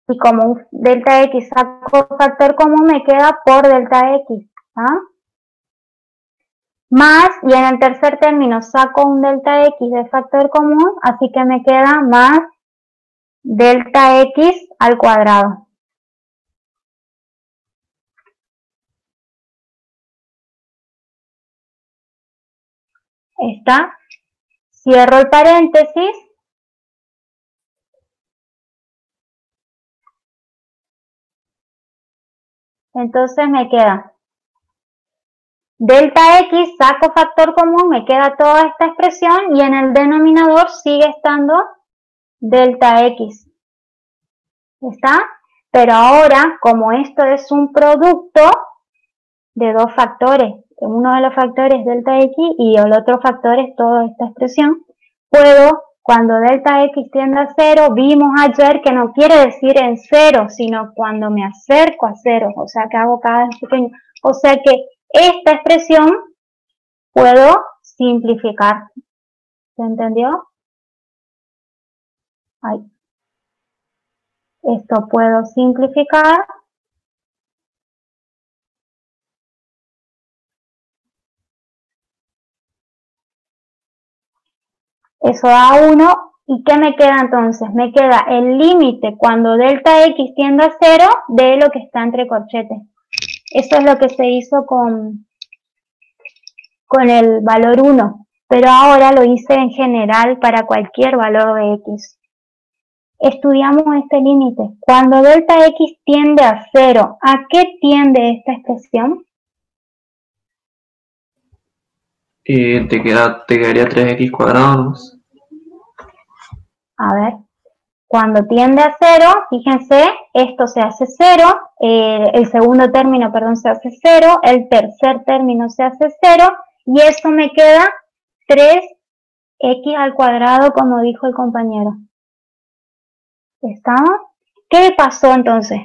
y como un delta x saco factor común, me queda por delta x, ¿ah? Más, y en el tercer término saco un delta x de factor común, así que me queda más delta x al cuadrado. ¿Está? Cierro el paréntesis. Entonces me queda delta x, saco factor común, me queda toda esta expresión y en el denominador sigue estando delta x. ¿Está? Pero ahora, como esto es un producto de dos factores, uno de los factores es delta x y el otro factor es toda esta expresión, puedo, cuando delta x tiende a 0, vimos ayer que no quiere decir en 0, sino cuando me acerco a 0, o sea que hago cada vez pequeño. O sea que esta expresión puedo simplificar. ¿Se entendió? Ahí. Esto puedo simplificar. Eso da 1. ¿Y qué me queda entonces? Me queda el límite cuando delta x tiende a 0 de lo que está entre corchetes. Eso es lo que se hizo con el valor 1. Pero ahora lo hice en general para cualquier valor de x. Estudiamos este límite. Cuando delta x tiende a 0, ¿a qué tiende esta expresión? Te quedaría 3x cuadrado más. A ver, cuando tiende a 0, fíjense, esto se hace 0, el segundo término, perdón, se hace 0, el tercer término se hace 0, y eso me queda 3x al cuadrado, como dijo el compañero. ¿Estamos? ¿Qué pasó entonces?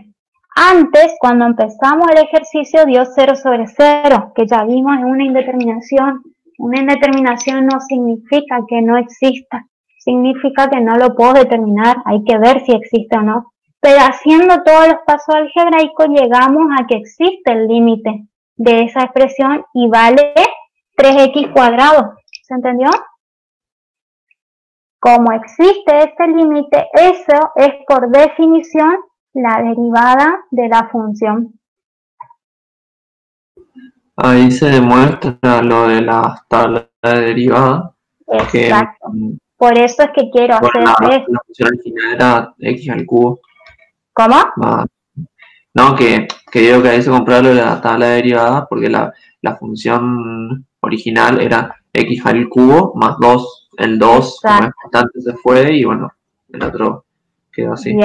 Antes, cuando empezamos el ejercicio, dio 0 sobre 0, que ya vimos en una indeterminación. Una indeterminación no significa que no exista, significa que no lo puedo determinar, hay que ver si existe o no. Pero haciendo todos los pasos algebraicos llegamos a que existe el límite de esa expresión y vale 3x cuadrado. ¿Se entendió? Como existe este límite, eso es por definición la derivada de la función. Ahí se demuestra lo de las tablas de derivada. Exacto. Por eso es que quiero hacer esto. La función original era x al cubo. ¿Cómo? No, que digo que ahí se compraron la tabla de derivada porque la función original era x al cubo más 2. El 2 como es constante se fue y bueno, el otro quedó así.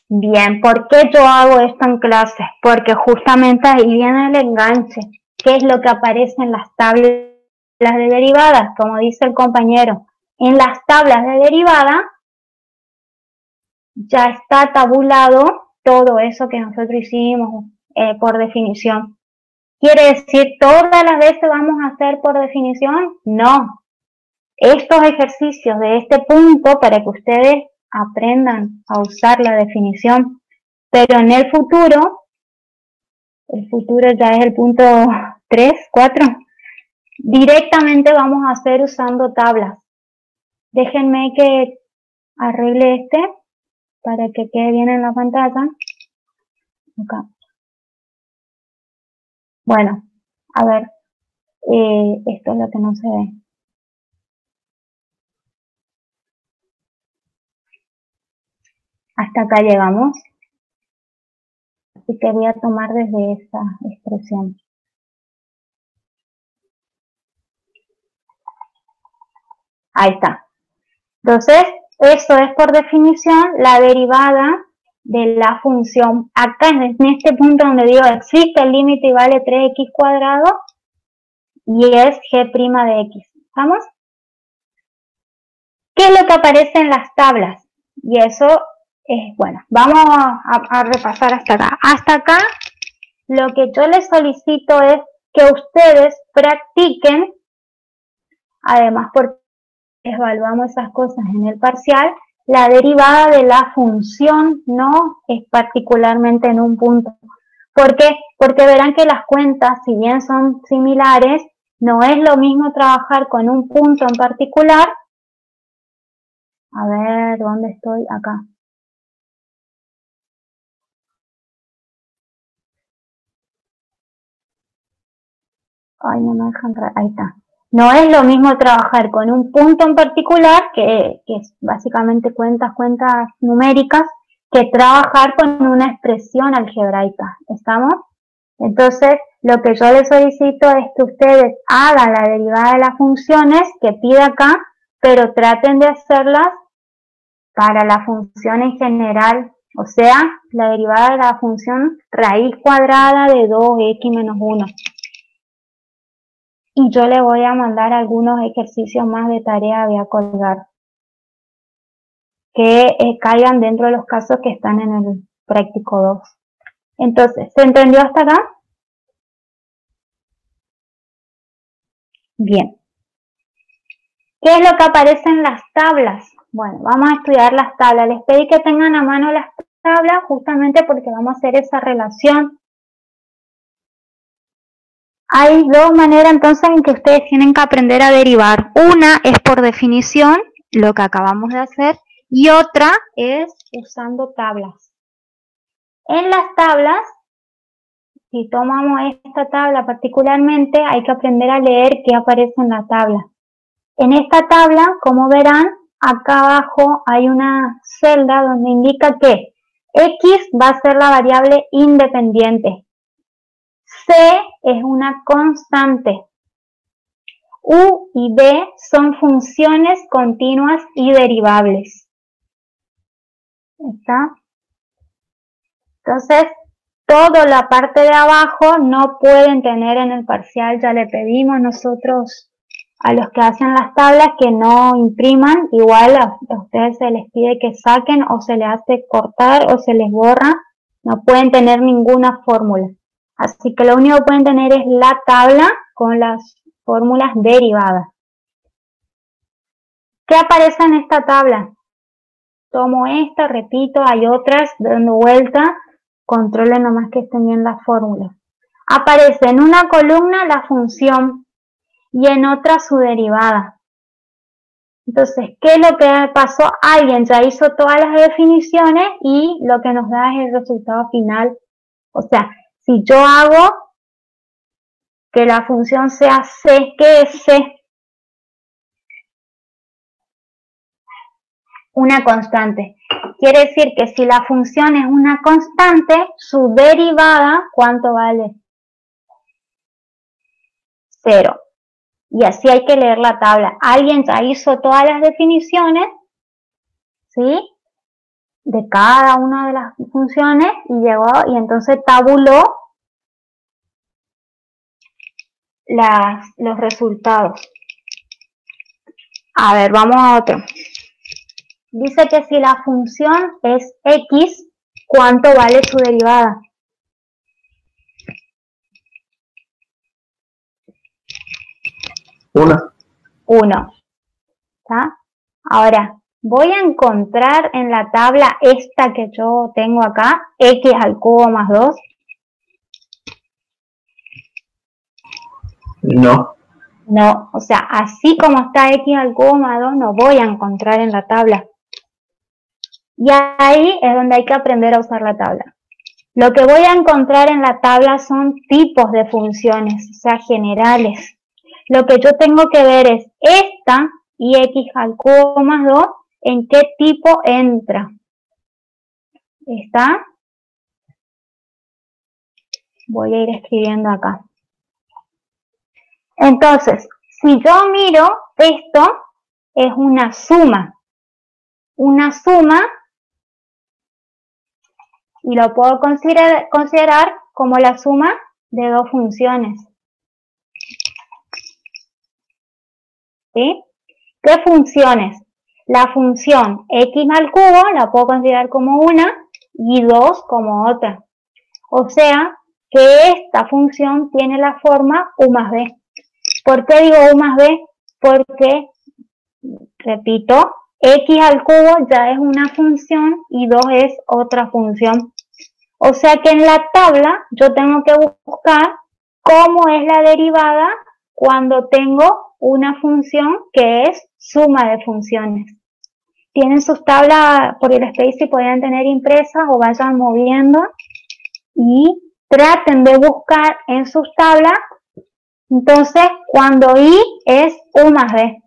Bien. ¿Por qué yo hago esto en clase? Porque justamente ahí viene el enganche. ¿Qué es lo que aparece en las tablas de derivadas? Como dice el compañero, en las tablas de derivada ya está tabulado todo eso que nosotros hicimos por definición. ¿Quiere decir todas las veces vamos a hacer por definición? No. Estos ejercicios de este punto para que ustedes aprendan a usar la definición. Pero en el futuro ya es el punto 3, 4, directamente vamos a hacer usando tablas. Déjenme que arregle este para que quede bien en la pantalla. Acá. Bueno, a ver, esto es lo que no se ve. Hasta acá llegamos. Así que voy a tomar desde esta expresión. Ahí está. Entonces, eso es por definición la derivada de la función. Acá en este punto donde digo existe el límite y vale 3x cuadrado y es g' de x. ¿Vamos? ¿Qué es lo que aparece en las tablas? Y eso es, bueno, vamos a repasar hasta acá. Hasta acá lo que yo les solicito es que ustedes practiquen, además porque evaluamos esas cosas en el parcial, la derivada de la función no es particularmente en un punto. ¿Por qué? Porque verán que las cuentas, si bien son similares, no es lo mismo trabajar con un punto en particular. A ver, ¿dónde estoy? Acá. Ay, no me dejan entrar. Ahí está. No es lo mismo trabajar con un punto en particular, que es básicamente cuentas numéricas, que trabajar con una expresión algebraica. ¿Estamos? Entonces, lo que yo les solicito es que ustedes hagan la derivada de las funciones que pide acá, pero traten de hacerlas para la función en general. O sea, la derivada de la función raíz cuadrada de 2x menos 1. Y yo le voy a mandar algunos ejercicios más de tarea, voy a colgar, que caigan dentro de los casos que están en el práctico 2. Entonces, ¿se entendió hasta acá? Bien. ¿Qué es lo que aparece en las tablas? Bueno, vamos a estudiar las tablas. Les pedí que tengan a mano las tablas justamente porque vamos a hacer esa relación. Hay dos maneras entonces en que ustedes tienen que aprender a derivar. Una es por definición, lo que acabamos de hacer, y otra es usando tablas. En las tablas, si tomamos esta tabla particularmente, hay que aprender a leer qué aparece en la tabla. En esta tabla, como verán, acá abajo hay una celda donde indica que X va a ser la variable independiente. C es una constante. U y B son funciones continuas y derivables. ¿Está? Entonces, toda la parte de abajo no pueden tener en el parcial. Ya le pedimos nosotros a los que hacen las tablas que no impriman. Igual a ustedes se les pide que saquen o se les hace cortar o se les borra. No pueden tener ninguna fórmula. Así que lo único que pueden tener es la tabla con las fórmulas derivadas. ¿Qué aparece en esta tabla? tomo esta, repito, hay otras dando vuelta, controlen nomás que estén bien las fórmulas. Aparece en una columna la función y en otra su derivada. Entonces, ¿qué es lo que pasó? Alguien ya hizo todas las definiciones y lo que nos da es el resultado final. O sea, si yo hago que la función sea c, ¿qué es c? Una constante. Quiere decir que si la función es una constante, su derivada, ¿cuánto vale? 0. Y así hay que leer la tabla. Alguien ya hizo todas las definiciones, ¿sí? De cada una de las funciones y llegó y entonces tabuló los resultados. A ver, vamos a otro. Dice que si la función es x, ¿cuánto vale su derivada? Uno. ¿Está? Ahora, voy a encontrar en la tabla esta que yo tengo acá, x al cubo más 2. No. No, o sea, así como está x al cubo más 2, no voy a encontrar en la tabla. Y ahí es donde hay que aprender a usar la tabla. Lo que voy a encontrar en la tabla son tipos de funciones, o sea, generales. Lo que yo tengo que ver es esta y x al cubo más 2, ¿en qué tipo entra? ¿Está? Voy a ir escribiendo acá. Entonces, si yo miro, esto es una suma. Una suma, y lo puedo considerar como la suma de dos funciones. ¿Sí? ¿Qué funciones? La función x al cubo la puedo considerar como una y 2 como otra. O sea, que esta función tiene la forma u más b. ¿Por qué digo u más b? Porque, repito, x al cubo ya es una función y 2 es otra función. O sea que en la tabla yo tengo que buscar cómo es la derivada cuando tengo una función que es suma de funciones. Tienen sus tablas por el Space y podrían tener impresas o vayan moviendo y traten de buscar en sus tablas, entonces, cuando i es u más b.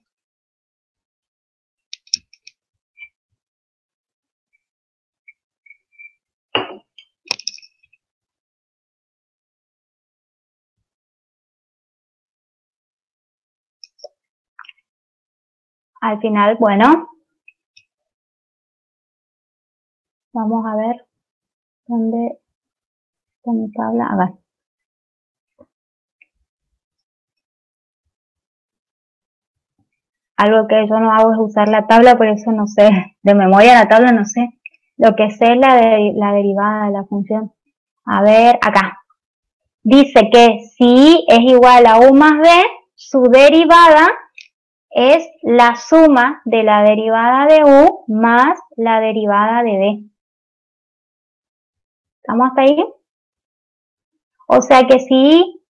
Al final, bueno, vamos a ver dónde está mi tabla. A ver. Algo que yo no hago es usar la tabla, por eso no sé, de memoria la tabla no sé. Lo que sé es la derivada de la función. A ver, acá. Dice que si i es igual a u más b, su derivada es la suma de la derivada de u más la derivada de b. ¿Estamos hasta ahí? O sea que si i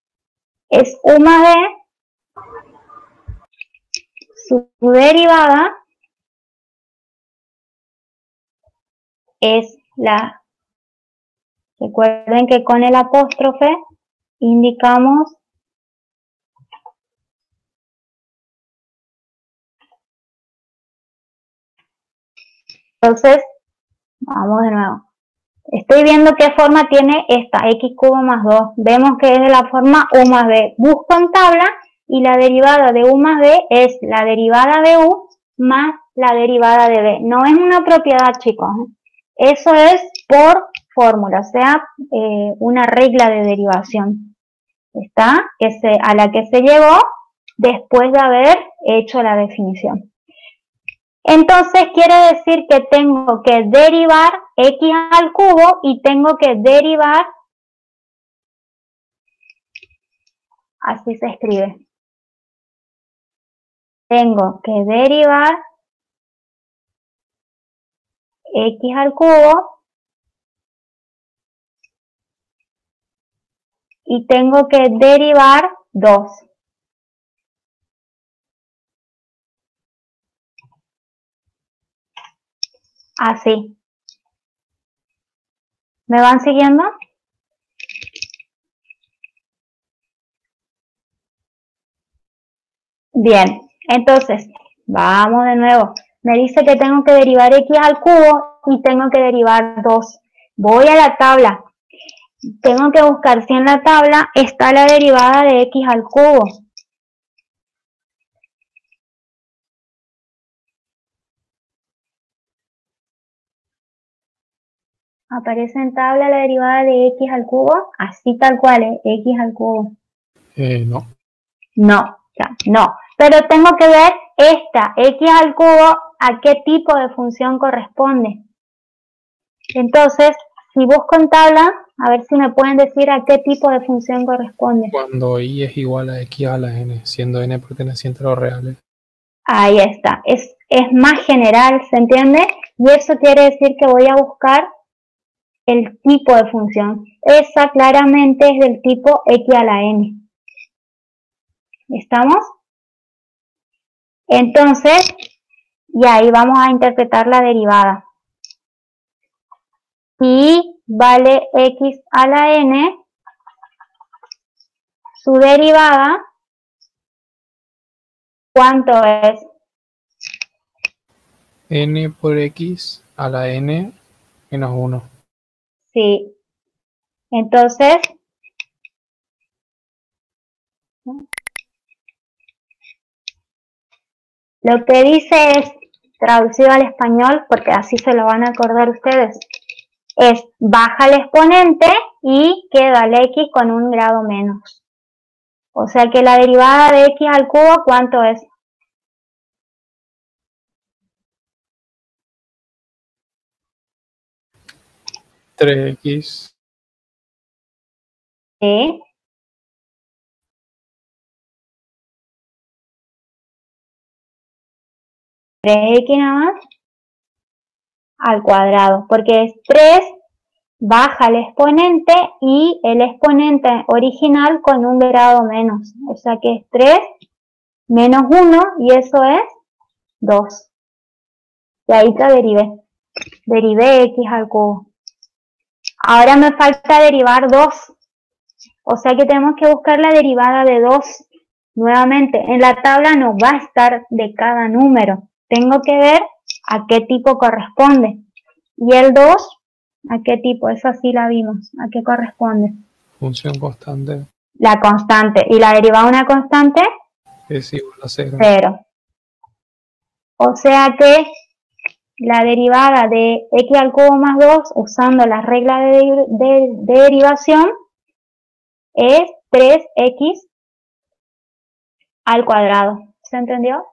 es u más b, su derivada es la... Recuerden que con el apóstrofe indicamos entonces, vamos de nuevo. Estoy viendo qué forma tiene esta, x cubo más 2. Vemos que es de la forma u más b. Busco en tabla y la derivada de u más b es la derivada de u más la derivada de b. No es una propiedad, chicos. Eso es por fórmula, o sea, una regla de derivación. ¿Está? A la que se llegó después de haber hecho la definición. Entonces quiere decir que tengo que derivar x al cubo y tengo que derivar, así se escribe, tengo que derivar x al cubo y tengo que derivar 2. Así. ¿Me van siguiendo? Bien, entonces, vamos de nuevo. Me dice que tengo que derivar x al cubo y tengo que derivar 2. Voy a la tabla. Tengo que buscar si en la tabla está la derivada de x al cubo. Aparece en tabla la derivada de x al cubo, así tal cual, x al cubo. No. No, ya, no. Pero tengo que ver esta x al cubo a qué tipo de función corresponde. Entonces, si busco en tabla, a ver si me pueden decir a qué tipo de función corresponde. Cuando y es igual a x a la n, siendo n perteneciente a los reales. Ahí está. Es más general, ¿se entiende? Y eso quiere decir que voy a buscar el tipo de función. Esa claramente es del tipo x a la n. ¿Estamos? Entonces, y ahí vamos a interpretar la derivada. Si vale x a la n, su derivada, ¿cuánto es? N por x a la n menos 1. Sí. Entonces, lo que dice es, traducido al español, porque así se lo van a acordar ustedes, es baja el exponente y queda el x con un grado menos. O sea que la derivada de x al cubo, ¿cuánto es? ¿3x? Sí. ¿3x nada más? Al cuadrado, porque es 3 baja el exponente y el exponente original con un grado menos. O sea que es 3 menos 1 y eso es 2. Y ahí te derivé. Derivé x al cubo. Ahora me falta derivar 2. O sea que tenemos que buscar la derivada de 2. Nuevamente, en la tabla no va a estar de cada número. Tengo que ver a qué tipo corresponde. Y el 2, ¿a qué tipo? Esa sí la vimos. ¿A qué corresponde? Función constante. La constante. ¿Y la derivada de una constante? Es igual a 0. 0. O sea que la derivada de x al cubo más 2, usando la regla de derivación, es 3x al cuadrado. ¿Se entendió?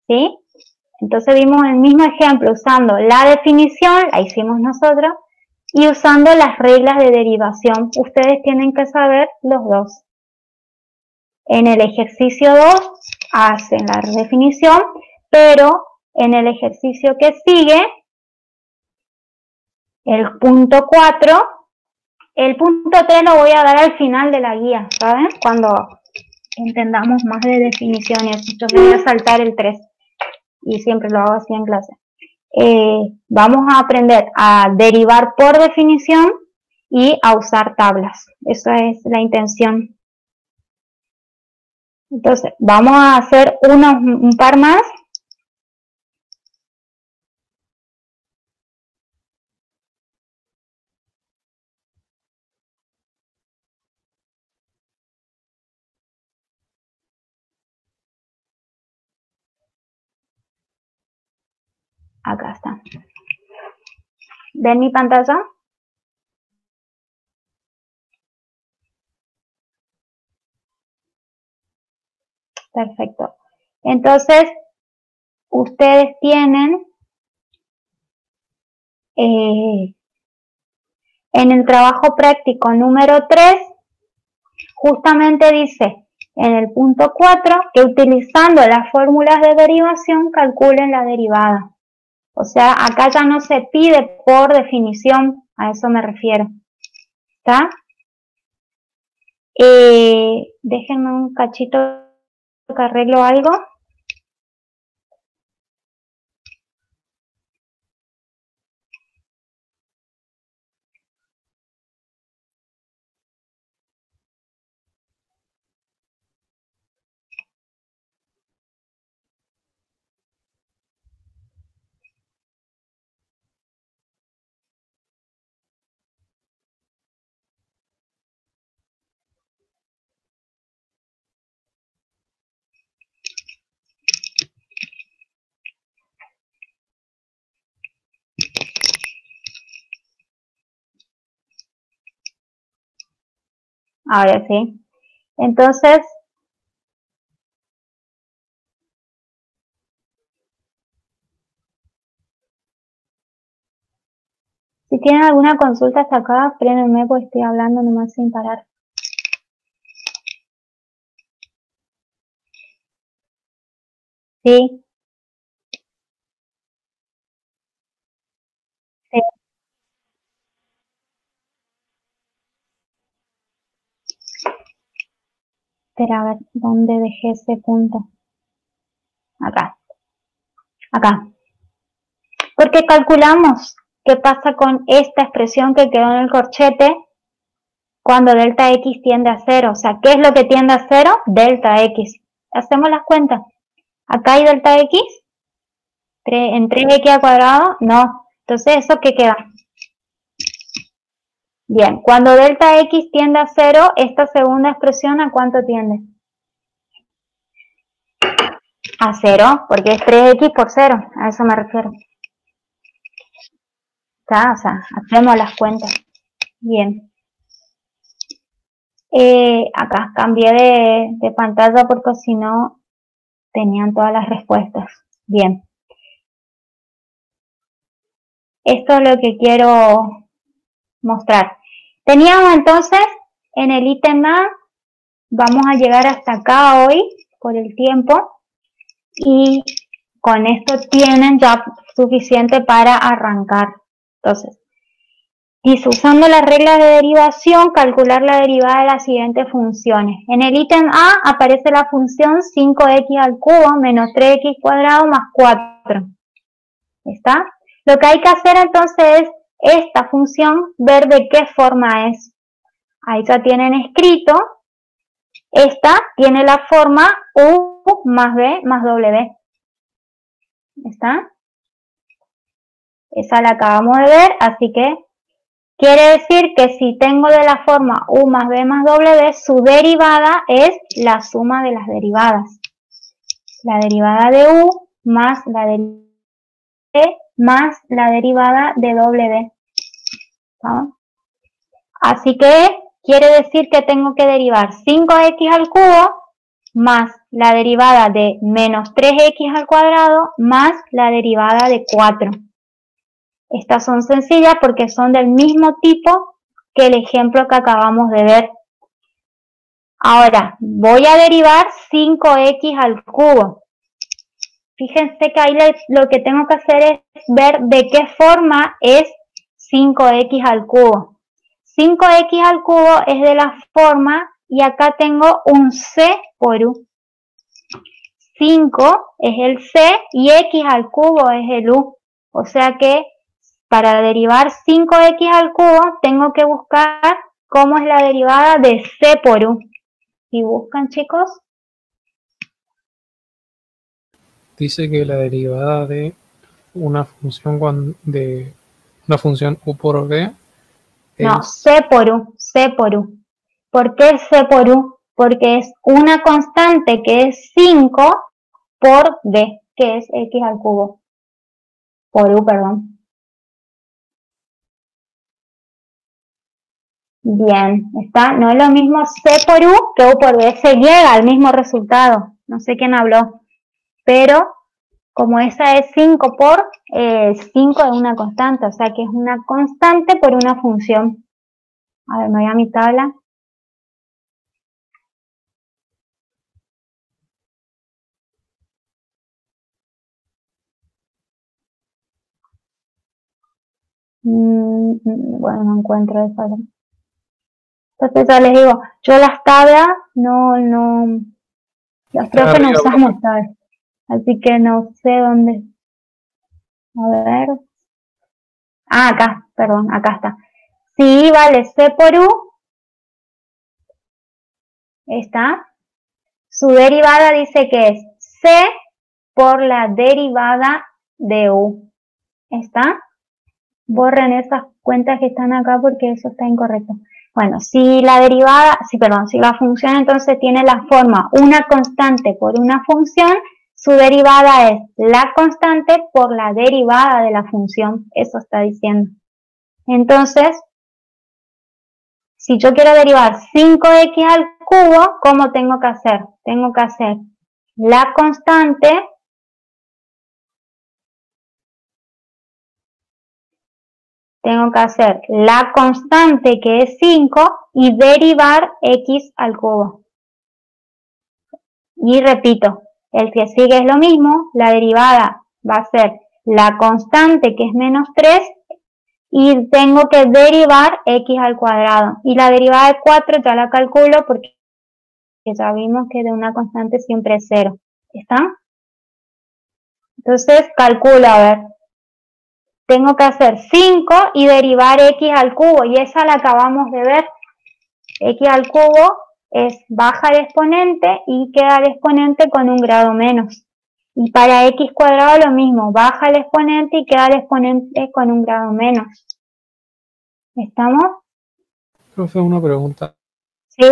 ¿Sí? Entonces vimos el mismo ejemplo usando la definición, la hicimos nosotros, y usando las reglas de derivación. Ustedes tienen que saber los dos. En el ejercicio 2 hacen la definición, pero en el ejercicio que sigue, el punto 4, el punto 3 lo voy a dar al final de la guía, ¿saben? Cuando entendamos más de definiciones. Yo me voy a saltar el 3 y siempre lo hago así en clase. Vamos a aprender a derivar por definición y a usar tablas. Esa es la intención. Entonces, vamos a hacer un par más. Acá está. ¿Ven mi pantalla? Perfecto. Entonces, ustedes tienen en el trabajo práctico número 3, justamente dice en el punto 4 que utilizando las fórmulas de derivación calculen la derivada. O sea, acá ya no se pide por definición, a eso me refiero. ¿Está? Déjenme un cachito que arreglo algo. Ahora sí. Entonces, si tienen alguna consulta hasta acá, frénenme porque estoy hablando nomás sin parar. Sí. Sí. Espera, a ver, ¿dónde dejé ese punto? Acá. Acá. Porque calculamos qué pasa con esta expresión que quedó en el corchete cuando delta x tiende a 0. O sea, ¿qué es lo que tiende a 0? Delta x. Hacemos las cuentas. Acá hay delta x. En 3x al cuadrado, no. Entonces, ¿eso qué queda? Bien, cuando delta x tiende a 0, esta segunda expresión, ¿a cuánto tiende? A 0, porque es 3x por 0, a eso me refiero. ¿Está? O sea, hacemos las cuentas. Bien. Acá cambié de pantalla porque si no tenían todas las respuestas. Bien. Esto es lo que quiero mostrar. Teníamos entonces en el ítem A, vamos a llegar hasta acá hoy por el tiempo y con esto tienen ya suficiente para arrancar. Entonces, dice, usando las reglas de derivación, calcular la derivada de las siguientes funciones. En el ítem A aparece la función 5x al cubo menos 3x cuadrado más 4. ¿Está? Lo que hay que hacer entonces es esta función, ver de qué forma es. Ahí ya tienen escrito. Esta tiene la forma u más b más w. ¿Está? Esa la acabamos de ver, así que quiere decir que si tengo de la forma u más b más w, su derivada es la suma de las derivadas. La derivada de u más la derivada de b más la derivada de w. ¿No? Así que quiere decir que tengo que derivar 5x al cubo más la derivada de menos 3x al cuadrado más la derivada de 4. Estas son sencillas porque son del mismo tipo que el ejemplo que acabamos de ver. Ahora, voy a derivar 5x al cubo. Fíjense que ahí lo que tengo que hacer es ver de qué forma es 5x al cubo. 5x al cubo es de la forma, y acá tengo un c por u. 5 es el c y x al cubo es el u. O sea que para derivar 5x al cubo tengo que buscar cómo es la derivada de c por u. ¿Y buscan, chicos? Dice que la derivada de una función u por b es... No, c por u, c por u. ¿Por qué c por u? Porque es una constante que es 5 por b, que es x al cubo. Por u, perdón. Bien, está. No es lo mismo c por u que u por b. Se llega al mismo resultado. No sé quién habló. Pero como esa es 5 por 5 es una constante. O sea que es una constante por una función. A ver, me voy a mi tabla. Bueno, no encuentro esa. Entonces ya les digo, yo las tablas las creo que no usamos tablas, así que no sé dónde. A ver. Acá, perdón, acá está. Si I vale C por U, está. Su derivada dice que es C por la derivada de U. ¿Está? Borren esas cuentas que están acá porque eso está incorrecto. Bueno, si la función entonces tiene la forma una constante por una función, su derivada es la constante por la derivada de la función. Eso está diciendo. Entonces, si yo quiero derivar 5x al cubo, ¿cómo tengo que hacer? Tengo que hacer la constante que es 5 y derivar x al cubo. Y repito, el que sigue es lo mismo, la derivada va a ser la constante que es menos 3 y tengo que derivar x al cuadrado. Y la derivada de 4 ya la calculo porque ya vimos que de una constante siempre es 0. ¿Está? Entonces calculo, a ver. Tengo que hacer 5 y derivar x al cubo. Y esa la acabamos de ver. X al cubo es baja el exponente y queda el exponente con un grado menos. Y para x cuadrado lo mismo. Baja el exponente y queda el exponente con un grado menos. ¿Estamos? Profe, una pregunta. Sí.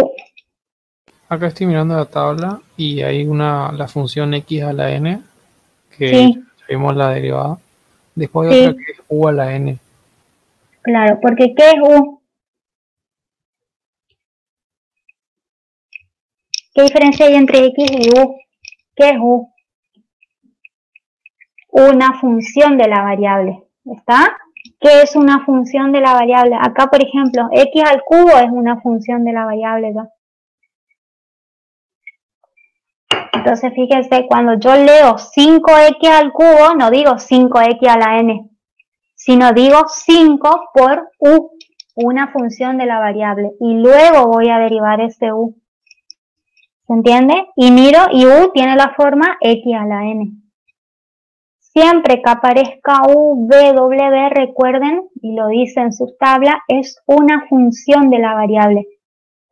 Acá estoy mirando la tabla y hay la función x a la n, que Sí. vimos la derivada. Después hay otra que es u a la n. Claro, porque ¿qué es u? ¿Qué diferencia hay entre x y u? ¿Qué es u? Una función de la variable. ¿Está? ¿Qué es una función de la variable? Acá, por ejemplo, x al cubo es una función de la variable, ¿no? Entonces, fíjense, cuando yo leo 5x al cubo, no digo 5x a la n, sino digo 5 por u, una función de la variable, y luego voy a derivar ese u. ¿Se entiende? Y miro, y u tiene la forma x a la n. Siempre que aparezca u, v, w, recuerden, y lo dice en su tabla, es una función de la variable.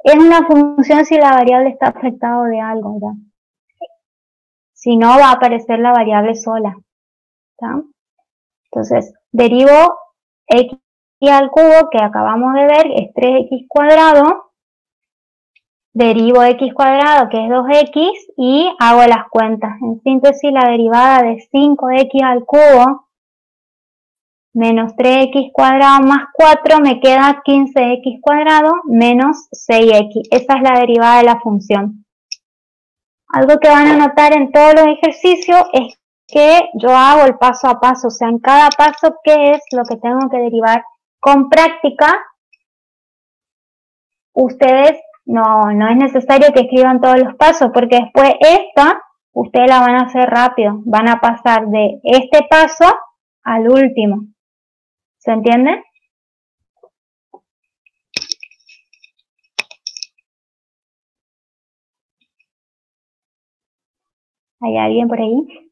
Es una función si la variable está afectada de algo, ¿verdad? Si no, va a aparecer la variable sola. ¿Está? Entonces, derivo x al cubo, que acabamos de ver, es 3x cuadrado. Derivo x cuadrado, que es 2x, y hago las cuentas. En síntesis, la derivada de 5x al cubo menos 3x cuadrado más 4 me queda 15x cuadrado menos 6x. Esa es la derivada de la función. Algo que van a notar en todos los ejercicios es que yo hago el paso a paso. O sea, en cada paso, ¿qué es lo que tengo que derivar? Con práctica, ustedes no es necesario que escriban todos los pasos, porque después esta, ustedes la van a hacer rápido. Van a pasar de este paso al último. ¿Se entiende? ¿Hay alguien por ahí?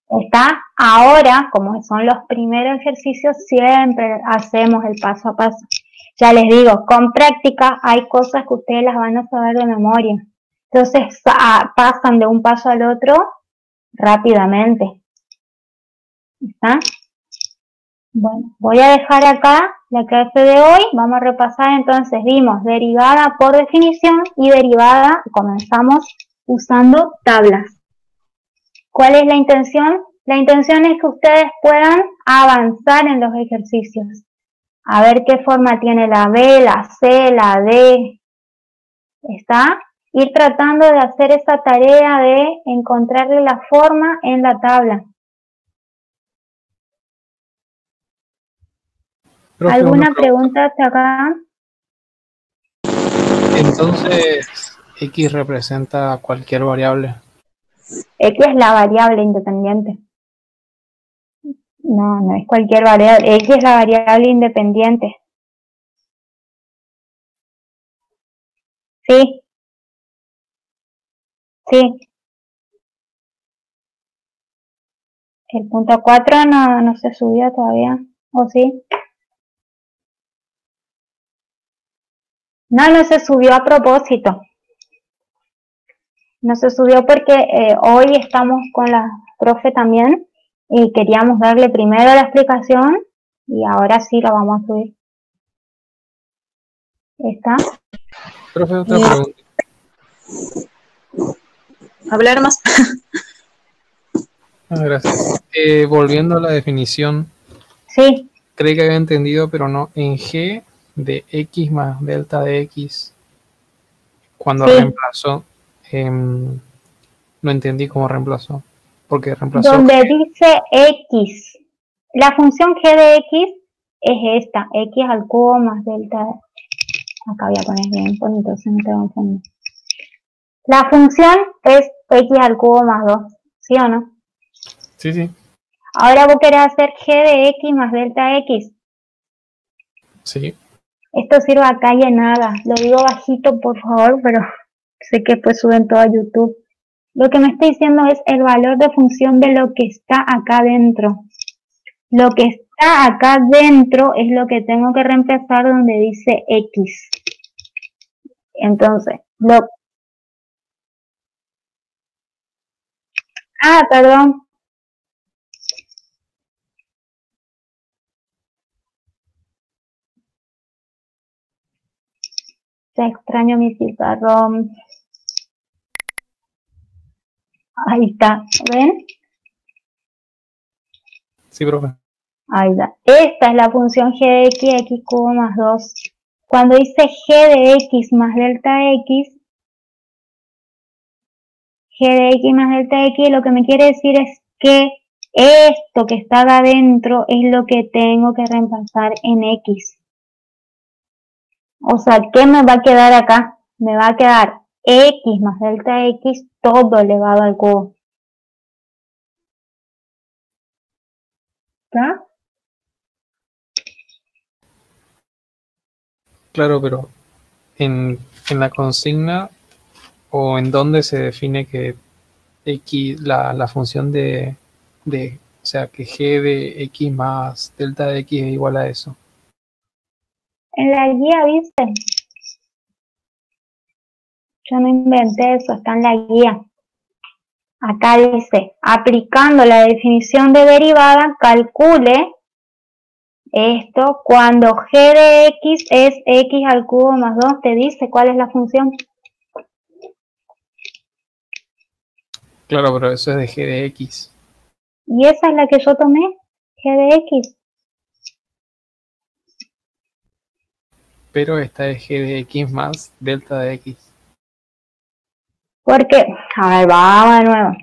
Está ahora, como son los primeros ejercicios, siempre hacemos el paso a paso. Ya les digo, con práctica hay cosas que ustedes las van a saber de memoria. Entonces pasan de un paso al otro rápidamente. ¿Está? Bueno, voy a dejar acá la clase de hoy. Vamos a repasar entonces. Vimos derivada por definición y derivada, comenzamos usando tablas. ¿Cuál es la intención? La intención es que ustedes puedan avanzar en los ejercicios. A ver qué forma tiene la B, la C, la D. ¿Está? Ir tratando de hacer esa tarea de encontrarle la forma en la tabla. Profe, ¿alguna pregunta hasta acá? Entonces, X representa cualquier variable. X es la variable independiente. No, no es cualquier variable. X es la variable independiente. Sí, sí. El punto 4 no se subió todavía. ¿O sí? No se subió a propósito. No se subió porque hoy estamos con la profe también y queríamos darle primero la explicación y ahora sí la vamos a subir. ¿Está? Profe, otra pregunta. Hablar más. Gracias. Volviendo a la definición, Sí, creí que había entendido, pero no. En G de X más delta de X, cuando Sí. reemplazó, no entendí cómo reemplazó. Porque reemplazó donde dice X. La función g de X es esta, X al cubo más delta. Acá voy a poner bien bonito, entonces no te confundo. La función es X al cubo más 2, ¿sí o no? Sí, sí. Ahora vos querés hacer g de X más delta X. Sí. Esto sirve a calle nada. Lo digo bajito, por favor, pero sé que pues suben todo a YouTube. Lo que me está diciendo es el valor de función de lo que está acá dentro. Lo que está acá dentro es lo que tengo que reemplazar donde dice X. Entonces, perdón. Ya extraño mi pizarrón. Ahí está, ¿ven? Sí, profe. Ahí está. Esta es la función g de x, x cubo más 2. Cuando dice g de x más delta x, g de x más delta x, lo que me quiere decir es que esto que está acá adentro es lo que tengo que reemplazar en x. O sea, ¿qué me va a quedar acá? Me va a quedar x más delta x todo elevado al cubo. ¿Está? Claro, pero en la consigna o en dónde se define que X, la función o sea, que G de X más delta de X es igual a eso. En la guía, ¿viste? Yo no inventé eso, está en la guía. Acá dice, aplicando la definición de derivada, calcule esto cuando g de x es x al cubo más 2, te dice cuál es la función. Claro, pero eso es de G de X. Y esa es la que yo tomé, g de x. Pero esta es G de X más delta de X. Porque, a ver, vamos de nuevo.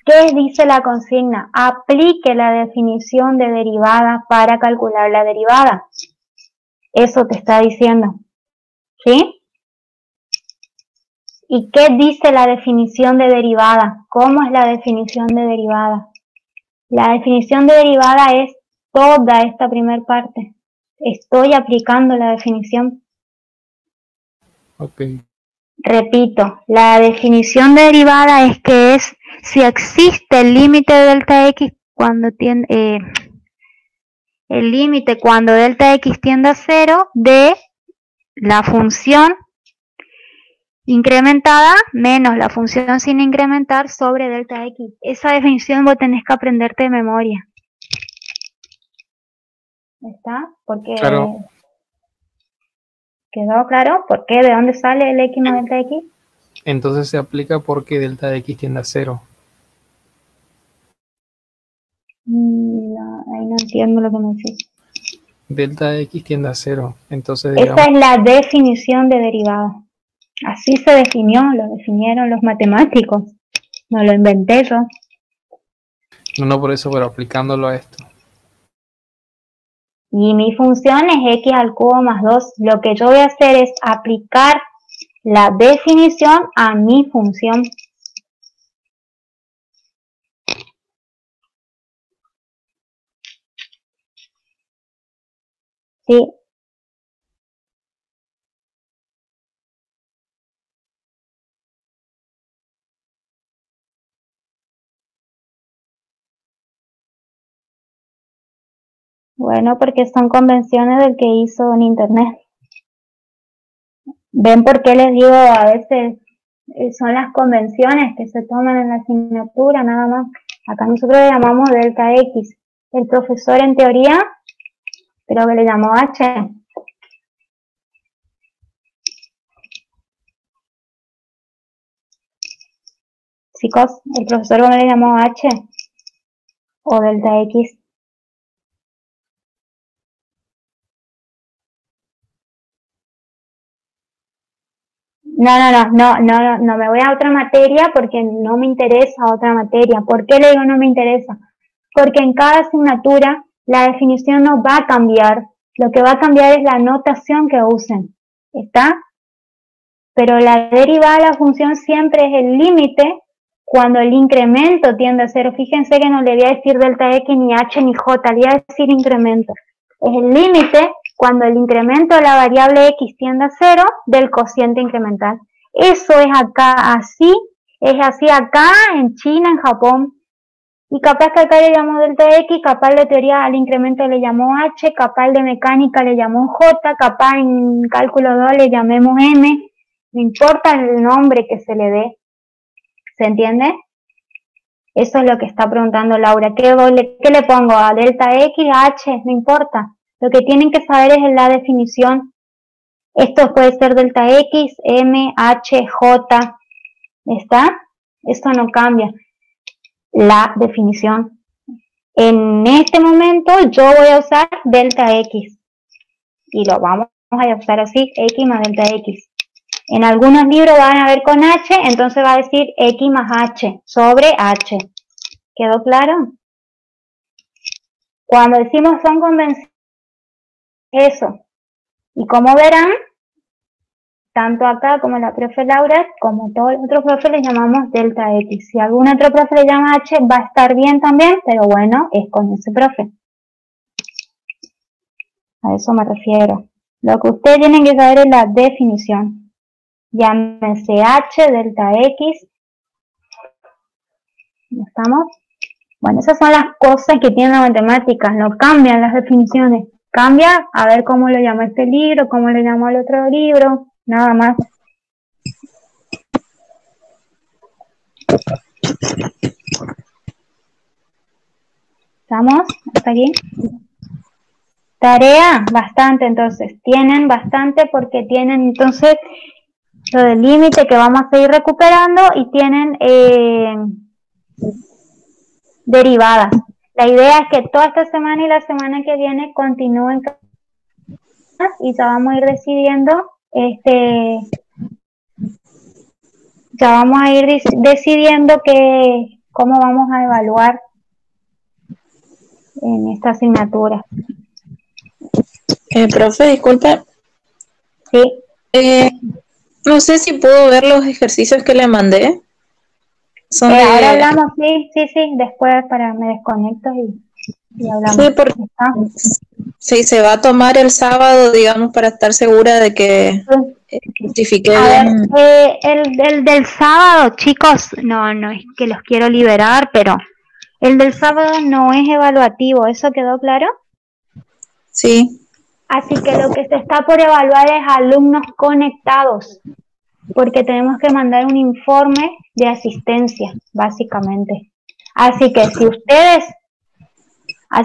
¿Qué dice la consigna? Aplique la definición de derivada para calcular la derivada. Eso te está diciendo. ¿Sí? ¿Y qué dice la definición de derivada? ¿Cómo es la definición de derivada? La definición de derivada es toda esta primera parte. Estoy aplicando la definición. Ok. Repito, la definición de derivada es que es si existe el límite de delta x cuando tiende, el límite cuando delta x tiende a 0 de la función incrementada menos la función sin incrementar sobre delta x. Esa definición vos tenés que aprenderte de memoria. ¿Está? Porque Claro. ¿quedó claro? ¿Por qué? ¿De dónde sale el x más delta x? Entonces se aplica porque delta de X tiende a 0. No, ahí no entiendo lo que me decís. Delta de X tiende a 0. Entonces, Esa digamos, es la definición de derivada. Así se definió, lo definieron los matemáticos. No lo inventé yo. no por eso, pero aplicándolo a esto. Y mi función es x al cubo más 2. Lo que yo voy a hacer es aplicar la definición a mi función. Sí. Bueno, porque son convenciones del que hizo en internet. ¿Ven por qué les digo a veces son las convenciones que se toman en la asignatura, nada más? Acá nosotros le llamamos delta X. El profesor en teoría creo que le llamó H. Chicos, el profesor le llamó H o delta X. No me voy a otra materia porque no me interesa otra materia. ¿Por qué le digo no me interesa? Porque en cada asignatura la definición no va a cambiar. Lo que va a cambiar es la notación que usen. ¿Está? Pero la derivada de la función siempre es el límite cuando el incremento tiende a cero. Fíjense que no le voy a decir delta X, ni H, ni J, le voy a decir incremento. Es el límite cuando el incremento de la variable X tiende a cero del cociente incremental. Eso es acá así, es así acá, en China, en Japón. Y capaz que acá le llamó delta X, capaz de teoría al incremento le llamó H, capaz de mecánica le llamó J, capaz en cálculo 2 le llamemos M. No importa el nombre que se le dé. ¿Se entiende? Eso es lo que está preguntando Laura. ¿Qué le pongo? ¿A delta X, a H? No importa. Lo que tienen que saber es la definición. Esto puede ser delta X, M, H, J. ¿Está? Esto no cambia. La definición. En este momento yo voy a usar delta X. Y lo vamos a usar así, X más delta X. En algunos libros van a ver con H, entonces va a decir X más H sobre H. ¿Quedó claro? Cuando decimos son convenciones, eso. Y como verán, tanto acá como la profe Laura, como todos los otros profes le llamamos delta X. Si algún otro profe le llama H, va a estar bien también, pero bueno, es con ese profe. A eso me refiero. Lo que ustedes tienen que saber es la definición. Llámese H, delta X. ¿Ya estamos? Bueno, esas son las cosas que tienen las matemáticas, no cambian las definiciones. Cambia a ver cómo lo llama este libro, cómo lo llamó el otro libro, nada más. ¿Estamos? ¿Hasta aquí? Tarea, bastante entonces. Tienen bastante porque tienen entonces lo del límite que vamos a seguir recuperando y tienen derivadas. La idea es que toda esta semana y la semana que viene continúen y ya vamos a ir decidiendo cómo vamos a evaluar en esta asignatura. Profe, disculpe. Sí. No sé si puedo ver los ejercicios que le mandé. Ahora hablamos, sí, después me desconecto y hablamos. Sí, porque si se va a tomar el sábado, digamos, para estar segura de que justifique bien. El del sábado, chicos, no es que los quiero liberar, pero el del sábado no es evaluativo, ¿eso quedó claro? Sí. Así que lo que se está por evaluar es alumnos conectados, porque tenemos que mandar un informe de asistencia, básicamente. Así que si ustedes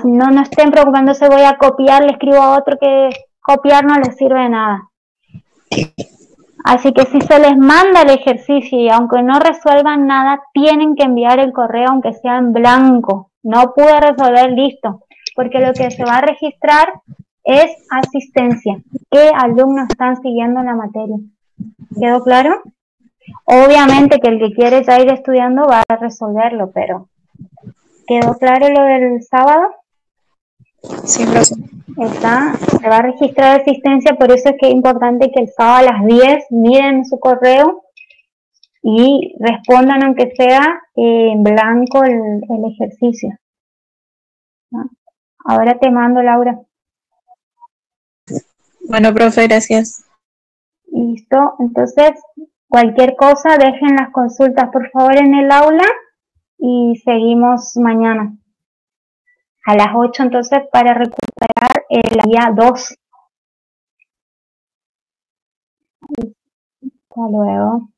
no estén preocupándose, voy a copiar, le escribo a otro que copiar no les sirve de nada. Así que si se les manda el ejercicio y aunque no resuelvan nada, tienen que enviar el correo aunque sea en blanco. No pude resolver, listo, porque lo que se va a registrar es asistencia. ¿Qué alumnos están siguiendo la materia? ¿Quedó claro? Obviamente que el que quiere ya ir estudiando va a resolverlo, pero ¿quedó claro lo del sábado? Sí, profe. Se va a registrar asistencia, por eso es que es importante que el sábado a las 10 miren su correo y respondan aunque sea en blanco el ejercicio. ¿No? Ahora te mando, Laura. Bueno, profe, gracias. Listo, entonces cualquier cosa dejen las consultas por favor en el aula y seguimos mañana a las 8 entonces para recuperar la guía 2. Hasta luego.